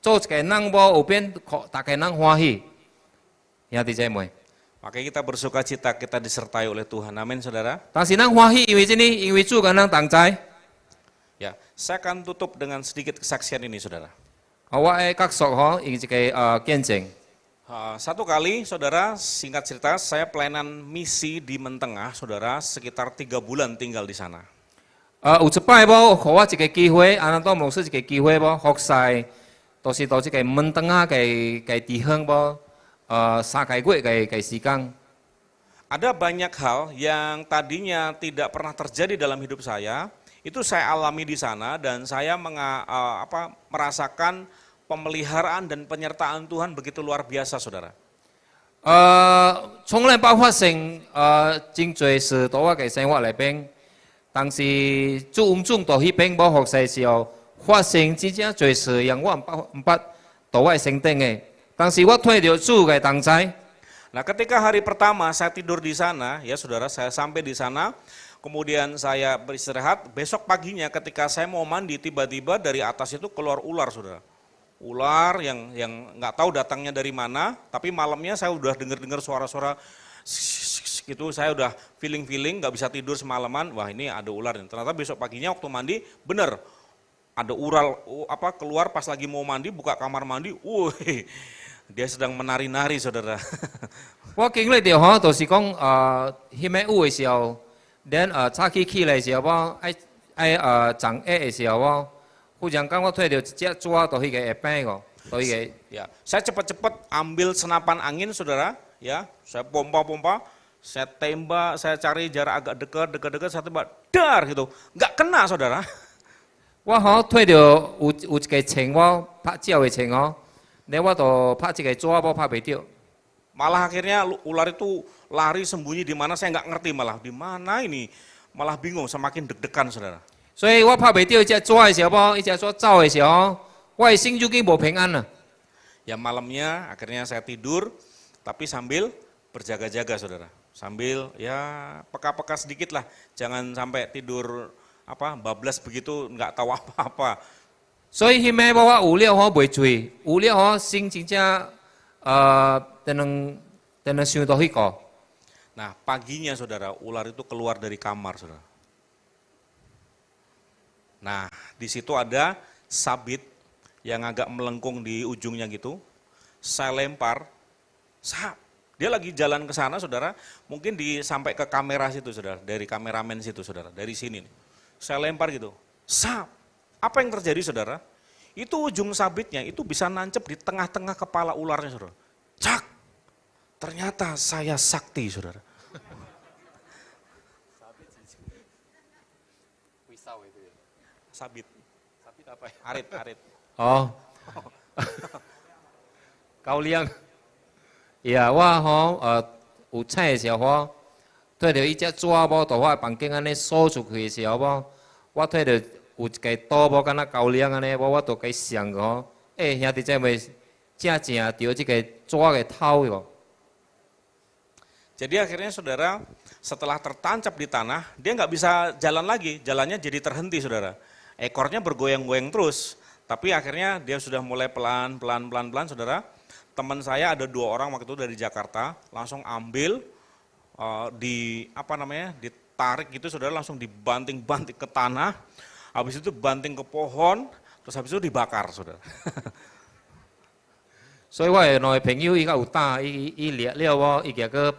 做一个人无有变，大家人欢喜，兄弟姐妹。 Makanya kita bersuka cita, kita disertai oleh Tuhan. Amin saudara. 但是咱欢喜，因为这呢，因为主甲咱同在。 Ya, saya akan tutup dengan sedikit kesaksian ini, saudara. 我嘅角色吼，用一个见证。 Satu kali, saudara, singkat cerita, saya pelayanan misi di Mentengah, saudara, sekitar 3 bulan tinggal di sana. 有一擺無，互我一個機會，安怎牧師一個機會無，服侍，就是到這個門當嘅地方無， 3個月嘅時間。 Ada banyak hal yang tadinya tidak pernah terjadi dalam hidup saya, itu saya alami di sana dan saya merasakan pemeliharaan dan penyertaan Tuhan begitu luar biasa, saudara. 從嚟爆發性真濟事到我嘅生活裏邊，當時做唔中到去邊冇學習時候，發生真正濟事，讓我唔捌到我升頂嘅。當時我睇到主嘅同在。 Nah, ketika hari pertama saya tidur di sana, ya saudara, saya sampai di sana, kemudian saya beristirahat, besok paginya ketika saya mau mandi, tiba-tiba dari atas itu keluar ular, saudara. Ular yang nggak tahu datangnya dari mana, tapi malamnya saya udah dengar suara-suara gitu, saya udah feeling, nggak bisa tidur semalaman, wah ini ada ular. Ternyata besok paginya waktu mandi, bener, ada ular keluar pas lagi mau mandi, buka kamar mandi, dia sedang menari-nari, saudara. 我經歷到嗬，就是講迄個有嘅時候，咱早起起來嘅時候，我愛長夜嘅時候，我忽然間我睇到一隻抓到迄個下邊個，到迄個。Ya, saya cepat-cepat ambil senapan angin, saudara. Ya, saya pompa, saya tembak, saya cari jarak agak dekat, saya tembak, dar gitu, nggak kena, saudara. 我嗬睇到有一個青我拍照嘅青哦。 Nek我to pak cik cua apa pak bedio. Malah akhirnya ular itu lari sembunyi di mana saya nggak ngerti malah di mana ini, malah bingung semakin deg-degan, saudara. 所以我拍bedio 只抓嘅時候，一隻抓走嘅時候，我嘅心就已經無平安啦。 Ya malamnya akhirnya saya tidur, tapi sambil berjaga-jaga, saudara. Sambil ya peka-peka sedikit lah, jangan sampai tidur bablas begitu nggak tahu apa-apa. 所以迄暝我有了吼袂醉，有了吼心真正能想到迄個。 Nah paginya, saudara, ular itu keluar dari kamar, saudara. Nah di situ ada sabit yang agak melengkung di ujungnya gitu. Saya lempar, dia lagi jalan ke sana, saudara. Mungkin sampai ke kamera situ, saudara, dari kameramen situ, saudara, dari sini. Saya lempar gitu, Apa yang terjadi, saudara? Itu ujung sabitnya itu bisa nancep di tengah-tengah kepala ularnya, saudara. Cak! Ternyata saya sakti, saudara. Sabit. Sabit apa ya? Arit. Oh. 高粱。呀，我吼有菜嘅時候，我睇到一隻抓無，到我房間安尼鎖出去嘅時候，我睇到。 有一個刀無，敢若高粱安尼，我都給想個吼。兄弟姐妹，正掉這個抓嘅頭個。 Jadi akhirnya, saudara, setelah tertancap di tanah, dia nggak bisa jalan lagi, jalannya jadi terhenti, saudara. Ekornya bergoyang-goyang terus, tapi akhirnya dia sudah mulai pelan, saudara. Teman saya ada 2 orang waktu itu dari Jakarta, langsung ambil ditarik gitu, saudara, langsung dibanting-banting ke tanah. Habis itu banting ke pohon, terus habis itu dibakar, saudara. 所以我嘅內朋友伊較有膽，伊掠了我，伊夾個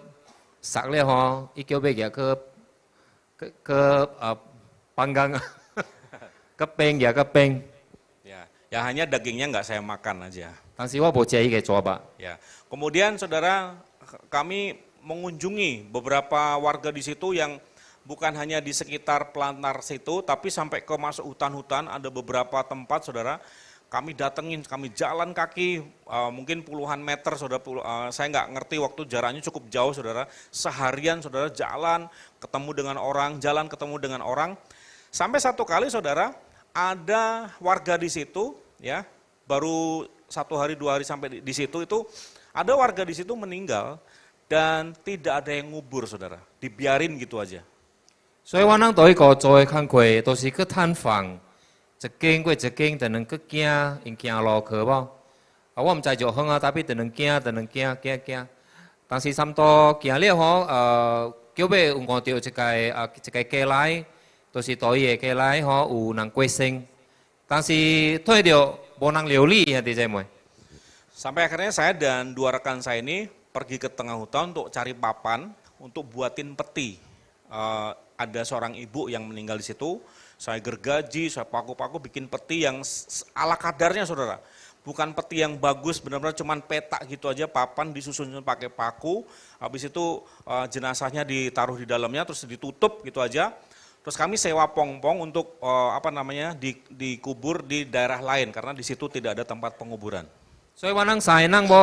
殺了吼，伊叫要夾個panggang，個冰夾個冰。Ya hanya dagingnya nggak saya makan aja. 但是我無食伊個抓吧。 Ya, kemudian saudara, kami mengunjungi beberapa warga di situ yang bukan hanya di sekitar Plantar situ, tapi sampai ke masuk hutan-hutan, ada beberapa tempat, saudara, kami datengin, kami jalan kaki, mungkin puluhan meter, saudara, saya nggak ngerti waktu jaraknya cukup jauh, saudara, seharian, saudara, jalan, ketemu dengan orang, sampai satu kali, saudara, ada warga di situ, ya, baru 1 hari 2 hari sampai di situ, itu ada warga di situ meninggal, dan tidak ada yang ngubur, saudara, dibiarin gitu aja. 所以我能到一個做嘅工課，都是去探訪，一間過一間，就能去行，因行路去無。我唔知就遠啊，特別就能行。當時差唔多行了吼，叫尾有看到一個家來，都是到伊個家來吼有人過身，但是睇到無人料理啊，弟兄妹。 Sampai akhirnya saya dan 2 rekan saya ini pergi ke tengah hutan untuk cari papan untuk buatin peti. Ada seorang ibu yang meninggal di situ, saya gergaji, saya paku-paku bikin peti yang ala kadarnya, saudara. bukan peti yang bagus, benar-benar cuman petak gitu aja, papan disusun pakai paku, habis itu jenazahnya ditaruh di dalamnya terus ditutup gitu aja. Terus kami sewa pong-pong untuk dikubur di daerah lain karena di situ tidak ada tempat penguburan. 所以我能晒能无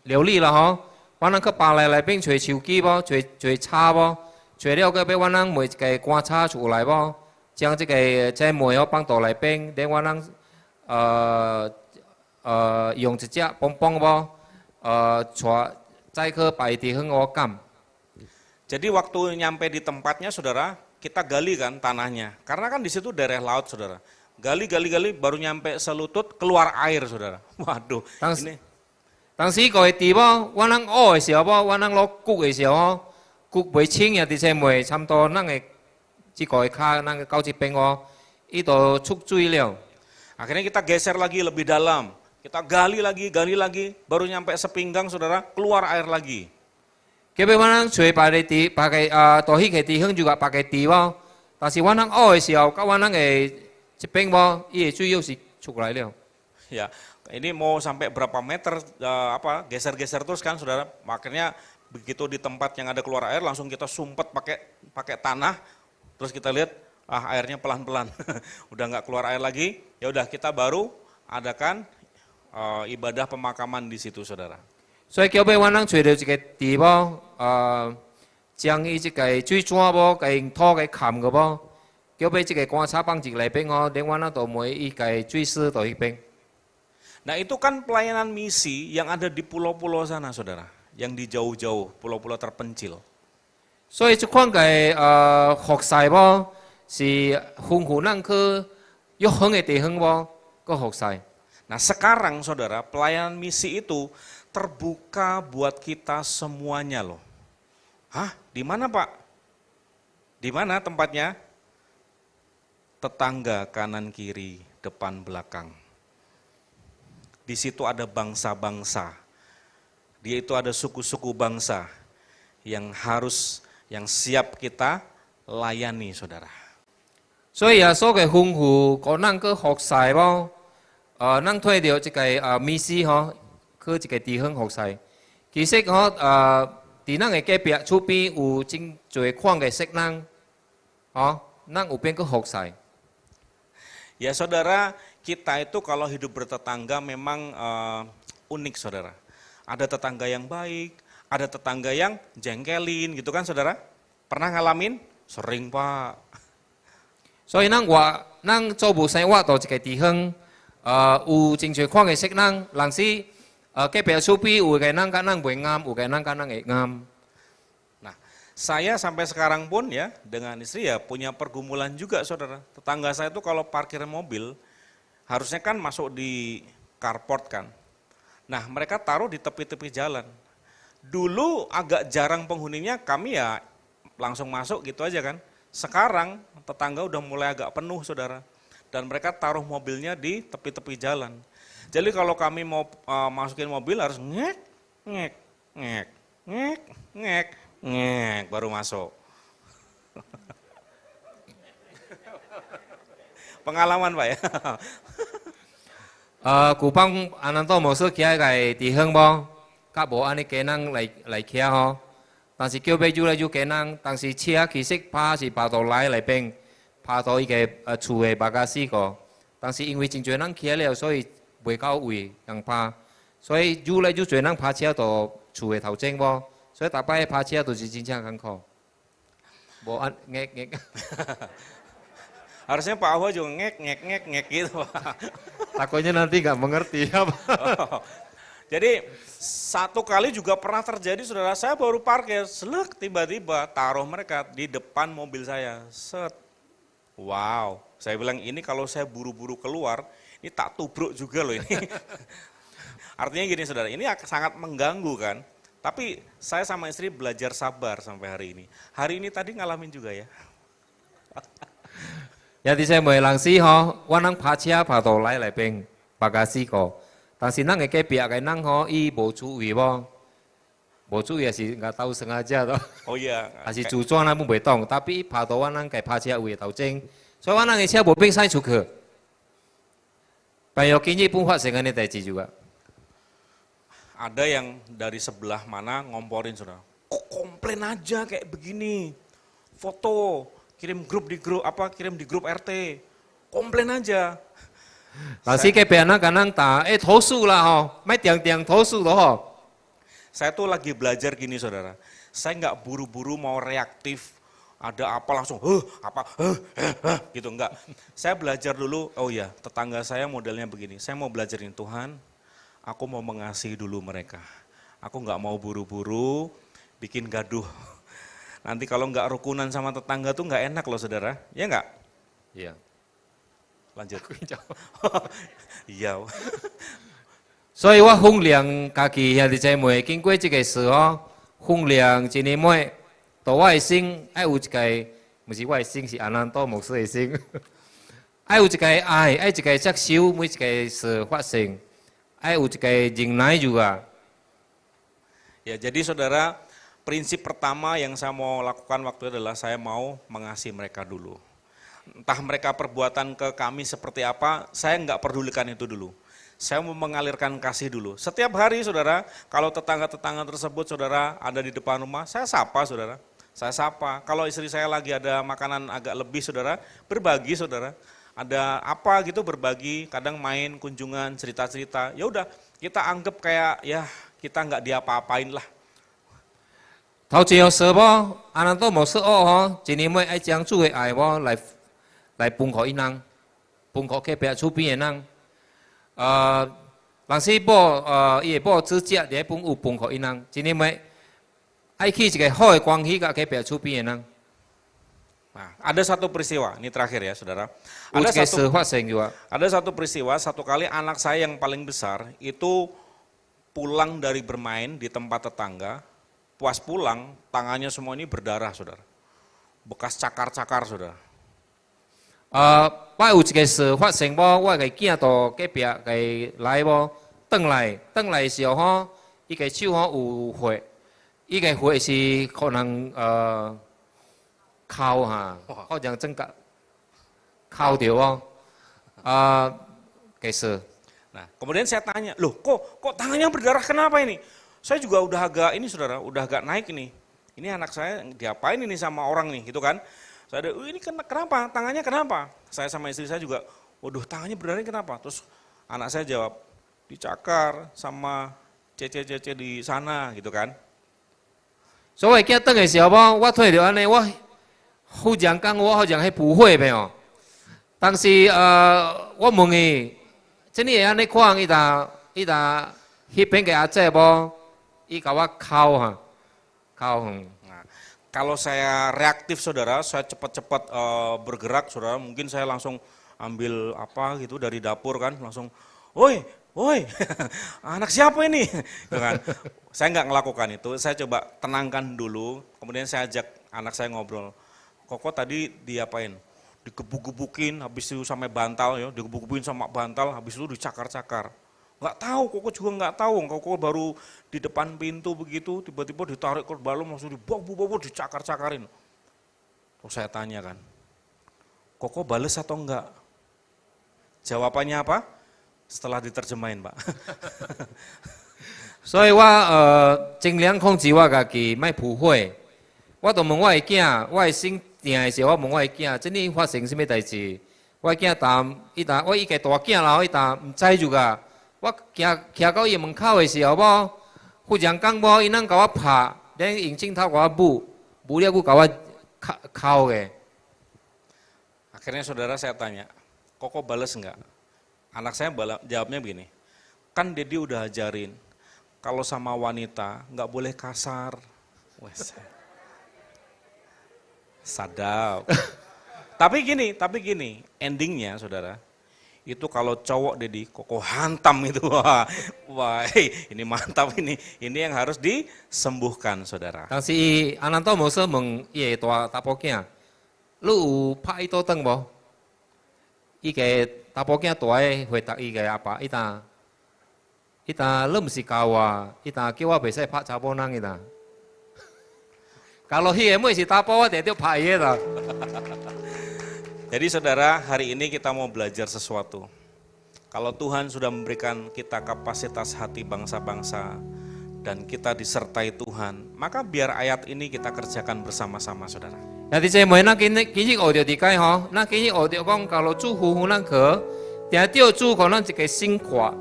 料理啦吼，我能去巴来内边找手机无，找叉无，找了个要我能每一个观察出来无，将这个煤哦放到内边，等我能用一只棒棒无，再去摆地方我干。 Jadi waktu nyampe di tempatnya saudara, kita gali kan tanahnya. Karena kan di situ daerah laut saudara. Gali, baru nyampe selutut, keluar air saudara. Waduh, ini. 当時個地方，我能學嘅時候，我能攞谷嘅時候，谷未清呀，啲些煤差唔多，能嘅只個卡，能嘅搞一邊個，呢度出水了。 Akhirnya kita geser lagi lebih dalam. Kita gali lagi, baru nyampe sepinggang saudara, keluar air lagi. Kita wanang cuy pakai tohi ke tiheng juga pakai tiwa, tapi wanang siau, kau wanang cepeng iya cuy yo si cukup leo. Ya, ini mau sampai berapa meter geser-geser terus kan saudara. Makanya begitu di tempat yang ada keluar air langsung kita sumpet pakai tanah, terus kita lihat airnya pelan-pelan, udah nggak keluar air lagi. Ya udah kita baru adakan ibadah pemakaman di situ saudara. 所以叫俾我能找到一個地方，將伊一個水磚無，甲用土給冚個無，叫俾這個觀察幫一個內邊哦，等我能到每一個水師到一邊。 Nah itu kan pelayanan misi yang ada di pulau-pulau sana saudara, yang di jauh-jauh, pulau-pulau terpencil. 所以這款嘅學習無，是豐富咱去有遠嘅地方無，個學習。 Nah sekarang saudara, pelayanan misi itu terbuka buat kita semuanya loh. Hah? Di mana Pak? Di mana tempatnya? Tetangga kanan kiri, depan belakang. Di situ ada bangsa-bangsa. Dia itu ada suku-suku bangsa yang siap kita layani saudara. 所以耶穌嘅豐富，個咱去學習無，咱睇到這個密斯嗬。 去一個地方學習，其實伫咱嘅隔壁厝邊有真濟款嘅識人，咱有邊去學習。Ya saudara, kita itu kalau hidup bertetangga memang unik saudara. Ada tetangga yang baik, ada tetangga yang jengkelin gitu kan saudara? Pernah ngalamin? Sering Pak. 所以咱做無生活到一個地方，有真濟款嘅識人，人是。 KPL Supi, ugai nang kanang buengam, ugai nang kanang ngam. Nah, saya sampai sekarang pun ya dengan istri ya punya pergumulan juga saudara. Tetangga saya itu kalau parkir mobil harusnya kan masuk di carport kan. Nah, mereka taruh di tepi-tepi jalan. Dulu agak jarang penghuninya, kami ya langsung masuk gitu aja kan. Sekarang tetangga udah mulai agak penuh saudara. Dan mereka taruh mobilnya di tepi-tepi jalan. Jadi kalau kami mau masukin mobil harus ngek, ngek, ngek, ngek, ngek, ngek, baru masuk. Pengalaman Pak ya. Kupang ananto mosu kia cái地方無，甲無安尼個人來徛吼。但是叫俾住來就個人，但是車其實怕是爬到來內邊，爬到一個厝嘅巴加斯個。但是因為真濟人徛了，所以 袂夠位人拍，所以越來越多人拍車到厝嘅頭前喎，所以大擺拍車都是真正艱苦。無按ngek。Harusnya Pak Ahwa juga ngek gitu Pak. Takutnya nanti nggak mengerti apa. Jadi satu kali juga pernah terjadi saudara, saya baru parkir, selek tiba-tiba taruh mereka di depan mobil saya. Set. Wow, saya bilang ini kalau saya buru-buru keluar, ini tak tubruk juga loh ini. Artinya gini saudara, ini sangat mengganggu kan. Tapi saya sama istri belajar sabar sampai hari ini. Hari ini tadi ngalamin juga ya. 有啲些梅人士嗬，我能拍車拍到來內邊，巴加斯個，但是咱嘅隔壁嘅人嗬，伊無注意喎，無注意是nggak tahu sengaja toh. Oh iya. 還是自裝咱袂懂，tapi 拍到我能嘅拍車位頭前，所以我能嘅車無變曬出去。朋友今日pun 發生咁嘅代志 juga。 Ada yang dari sebelah mana ngomporin saudara, kok komplain aja kayak begini, foto, kirim di grup RT, komplain aja. 老師嘅病人可能打投訴啦嗬，咪定投訴咯嗬。 Saya tuh lagi belajar gini saudara, saya nggak buru-buru mau reaktif, ada apa langsung, gitu enggak. Saya belajar dulu, oh ya tetangga saya modelnya begini, saya mau belajarin Tuhan, aku mau mengasihi dulu mereka. Aku nggak mau buru-buru bikin gaduh. Nanti kalau nggak rukunan sama tetangga tuh nggak enak loh saudara, ya nggak? Iya. Lanjut. Iya. 所以我訓練家己兄弟姐妹經過這個事哦，訓練一年妹，到我的心愛有一個，不是我的心是安南多牧師的心，愛有一個愛，愛一個接受每一個事發生，愛有一個忍耐juga。 Ya, jadi saudara, prinsip pertama yang saya mau lakukan waktu itu adalah saya mau mengasihi mereka dulu. Entah mereka perbuatan ke kami seperti apa, saya nggak pedulikan itu dulu. Saya mau mengalirkan kasih dulu. Setiap hari saudara, kalau tetangga-tetangga tersebut saudara ada di depan rumah, saya sapa saudara. Saya sapa. Kalau istri saya lagi ada makanan agak lebih saudara, berbagi saudara. Ada apa gitu berbagi, kadang main, kunjungan, cerita-cerita. Ya udah, kita anggap kayak ya kita nggak diapa-apain lah. 頭前有說無，安南多牧師哦，一年妹愛將主的愛我來分給伊人，分給隔壁厝邊的人。人是報伊會報指責，第一本有分給伊人，一年妹愛去一個好的關係，甲隔壁厝邊的人。 Nah, ada satu peristiwa, ini terakhir ya saudara. 有一個事發生juga。 Ada satu peristiwa, satu kali anak saya yang paling besar itu pulang dari bermain di tempat tetangga, puas pulang tangannya semua ini berdarah saudara. Bekas cakar-cakar saudara. 我有一個事發生無，我個囝到隔壁個來無，轉來的時候吼，伊個手吼有血，伊個血是可能烤哈，好像整個烤掉哦，個事。 Nah, kemudian saya tanya, loh kok tangannya berdarah kenapa ini? Saya juga udah agak ini saudara, udah agak naik ini. Ini anak saya diapain ini sama orang nih gitu kan. Saya ada, ini kenapa? Tangannya kenapa? Saya sama istri saya juga, waduh tangannya berdarah kenapa? Terus anak saya jawab, dicakar sama cece-cece di sana gitu kan. 所以囝轉的時候無，我睇到安尼，我好像講我好像係不會唄哦。但是我問伊，真係會安尼看伊搭迄邊個阿姐無，伊甲我敲哈，敲。 Nah, kalau saya reaktif saudara, saya cepat-cepat bergerak saudara, mungkin saya langsung ambil apa gitu dari dapur kan, langsung, woi, anak siapa ini? Gitu kan. Saya nggak ngelakukan itu, saya coba tenangkan dulu, kemudian saya ajak anak saya ngobrol. Koko tadi diapain? Digebuk-gebukin, habis itu sampai bantal ya, digebuk-gebukin sama bantal, habis itu dicakar-cakar. Nggak tahu, Koko juga nggak tahu, Koko baru di depan pintu begitu, tiba-tiba ditarik ke dalam, langsung dibawa dicakar-cakarin. Terus saya tanya kan, Koko bales atau enggak? Jawabannya apa? Setelah diterjemahin Pak. 所以我盡量控制我家己，莫撲火。我就問我的囝，我的心定的時候，我問我的囝，真係發生什麼代志？我的囝答，我伊個大囝啦，伊答唔知就個。我徛到伊門口的時候，無忽然間無，伊人甲我拍，連用鏡頭甲我舞了，佮甲我敲嘅。 Akhirnya saudara saya tanya, Koko bales enggak? Anak saya jawabnya begini, kan Dedi udah ajarin, kalau sama wanita nggak boleh kasar. Wes. Sadap. Tapi gini, endingnya saudara, itu kalau cowok Dedi, Koko hantam itu, wah, ini mantap ini yang harus disembuhkan saudara. 但是阿南多牧師問伊個大埔囝，你有拍伊倒轉無？伊個大埔囝大個回答伊個阿爸，伊答你毋是教我，伊答叫我袂使拍查某人伊答。Kalau 迄個妹是大埔，我定要拍伊啦。 Jadi saudara, hari ini kita mau belajar sesuatu. Kalau Tuhan sudah memberikan kita kapasitas hati bangsa-bangsa dan kita disertai Tuhan, maka biar ayat ini kita kerjakan bersama-sama, saudara. 有啲姐妹，咱今日學到啲解吼，咱今日學到講，假如主呼呼咱去，定到主講咱一個生活，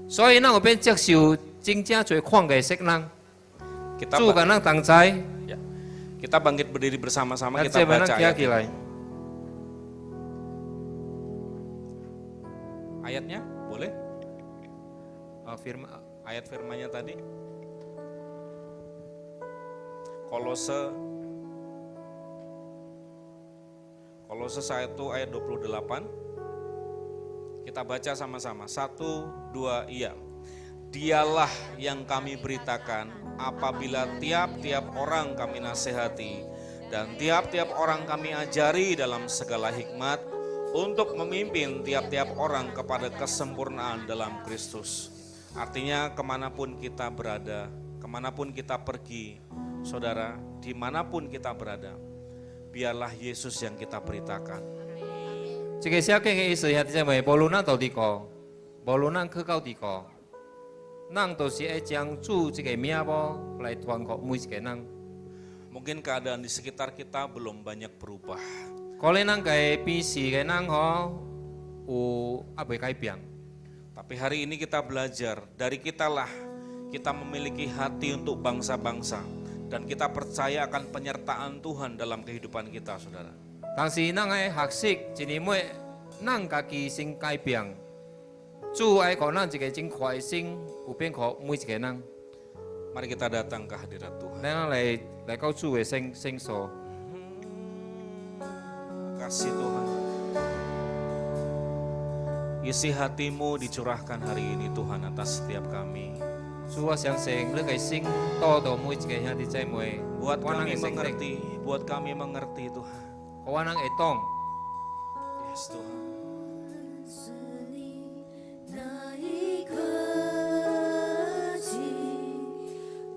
所以咱有變接受真正最寬嘅色人， Kita 主跟咱同在。 ya, kita bangkit berdiri bersama-sama, 咱 kita 姐妹， baca 咱企 ayat 起來。 ayatnya, boleh? Firman. Ayat firmannya tadi. Kolose 1 ayat 28. Kita baca sama-sama. 1, 2, iya. Dialah yang kami beritakan apabila tiap-tiap orang kami nasihati dan tiap-tiap orang kami ajari dalam segala hikmat untuk memimpin tiap-tiap orang kepada kesempurnaan dalam Kristus. Artinya kemanapun kita berada, kemanapun kita pergi, saudara, dimanapun kita berada, biarlah Yesus yang kita beritakan. 這個聖經嘅意思係即係咪？無論咱到佇個，無論咱去到佇個，咱都是要將主這個名簿來傳給每一個人。 Mungkin keadaan di sekitar kita belum banyak berubah, 可能咱嘅邊時嘅人吼有還未改變， tapi hari ini kita belajar dari kitalah kita memiliki hati untuk bangsa-bangsa dan kita percaya akan penyertaan Tuhan dalam kehidupan kita, saudara. 但是咱嘅學識，一年尾咱家己先改變，主愛給咱一個真快心，有變給每一個人。 Mari kita datang ke hadirat Tuhan. 咱來到主嘅聖所。 Kasih Tuhan. Isi hatimu dicurahkan hari ini Tuhan atas setiap kami. 主，我相信你嘅心多到每一個兄弟姐妹， Buat 我能 kami 會成定， mengerti, buat kami mengerti Tuhan. 我能會懂。 Yes Tuhan. 是你那一刻起，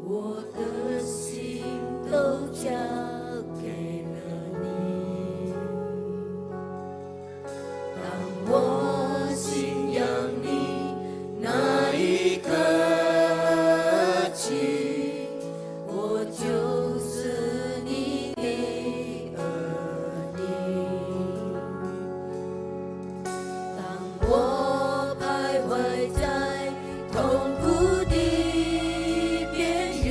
我的心都交给了你。当我信仰你那一刻起，我就是你的儿女。当我徘徊在痛苦的边缘，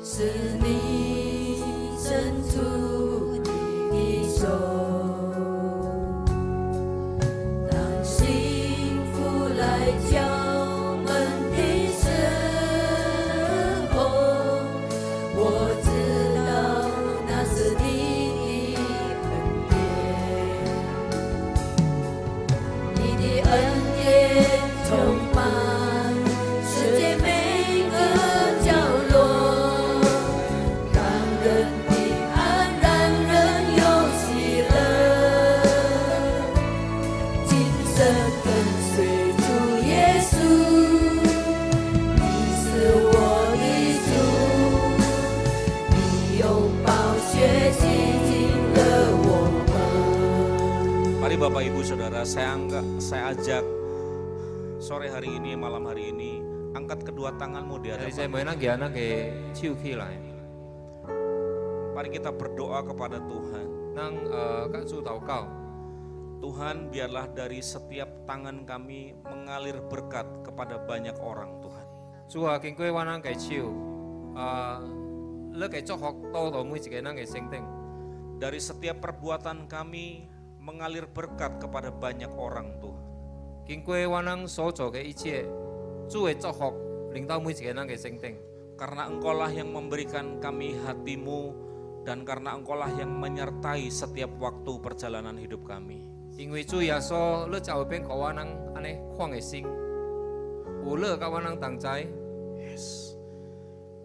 是你伸出你的手。当幸福来敲门的时候，我知道那是你的恩典。你的恩典充满世界每个角落，让人平安，让人有喜乐。今生跟随主耶稣，你是我的主，你用宝血洗净了我们。 Mari Bapak Ibu Saudara, saya ajak sore hari ini, malam hari ini, angkat kedua tanganmu di 兄弟姐 hadapan. 妹，咱舉咱嘅手起來， Mari kita berdoa kepada Tuhan. 咱甲主禱告。 Tuhan, biarlah dari setiap tangan kami mengalir berkat kepada banyak orang, Tuhan. 主啊，經過我咱嘅手，你嘅祝福到到每一個人嘅生頂。 Dari setiap perbuatan kami mengalir berkat kepada banyak orang, Tuhan. 經過我咱所做嘅一切，主嘅祝福領到每一個人嘅生頂。 Karena Engkaulah yang memberikan kami hatimu dan karena Engkaulah yang menyertai setiap waktu perjalanan hidup kami. 因為主耶穌，你才會變給我咱安尼寬嘅心，有你甲我咱同在。 Yes.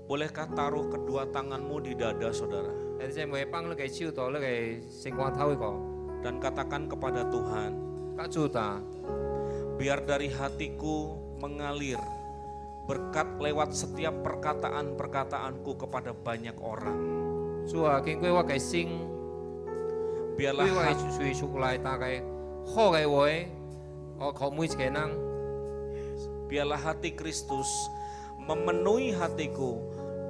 Bolehkah taruh kedua tanganmu di dada, saudara? 兄弟姐妹，放你嘅手到你嘅心肝頭嗰個， Dan katakan kepada Tuhan, 甲主打， biar dari hatiku mengalir berkat lewat setiap perkataan-perkataanku kepada banyak orang. 主啊，經過我嘅心， Biarlah 對我嘅嘴出來大概好嘅話，互每一個人， Biarlah hati Kristus memenuhi hatiku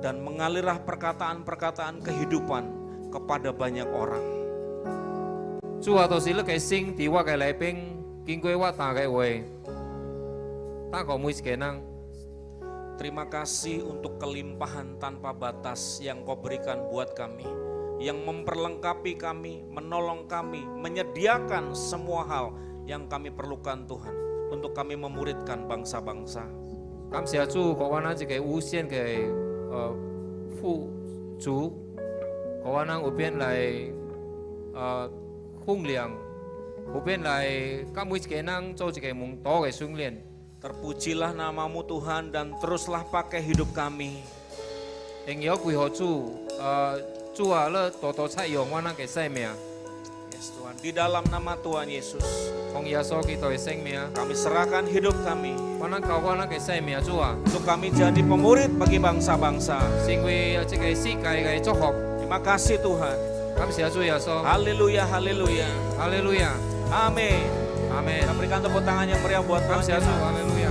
dan mengalirlah perkataan-perkataan kehidupan kepada banyak orang. 主啊，都是你嘅心伫我嘅內邊，經過我打嘅話，打互每一個人。 Terima kasih untuk kelimpahan tanpa batas yang Kau berikan buat kami, yang memperlengkapi kami, menolong kami, menyediakan semua hal yang kami perlukan Tuhan, untuk kami memuridkan bangsa-bangsa. 感謝主，給我哋一個無限嘅富足，給我哋有邊來訓練，有邊來甲每一個人做一個門徒嘅訓練。 Terpujilah namamu Tuhan dan teruslah pakai hidup kami. 榮耀歸乎主，主啊，你多多採用我哋嘅生命， Yes, Tuhan, di dalam nama Tuhan Yesus, 奉耶穌基督嘅生命， kami serahkan hidup kami 我哋交我哋嘅生命，主啊， untuk kami jadi pemurid bagi bangsa-bangsa. 成為這個世界嘅祝福。 Terima kasih Tuhan. 感謝主耶穌， Haleluya, haleluya. 哈利路亞， Amin. 阿門。 Kita berikan tepuk tangan yang meriah buat 感 Tuhan 謝主， kita. 哈利路亞。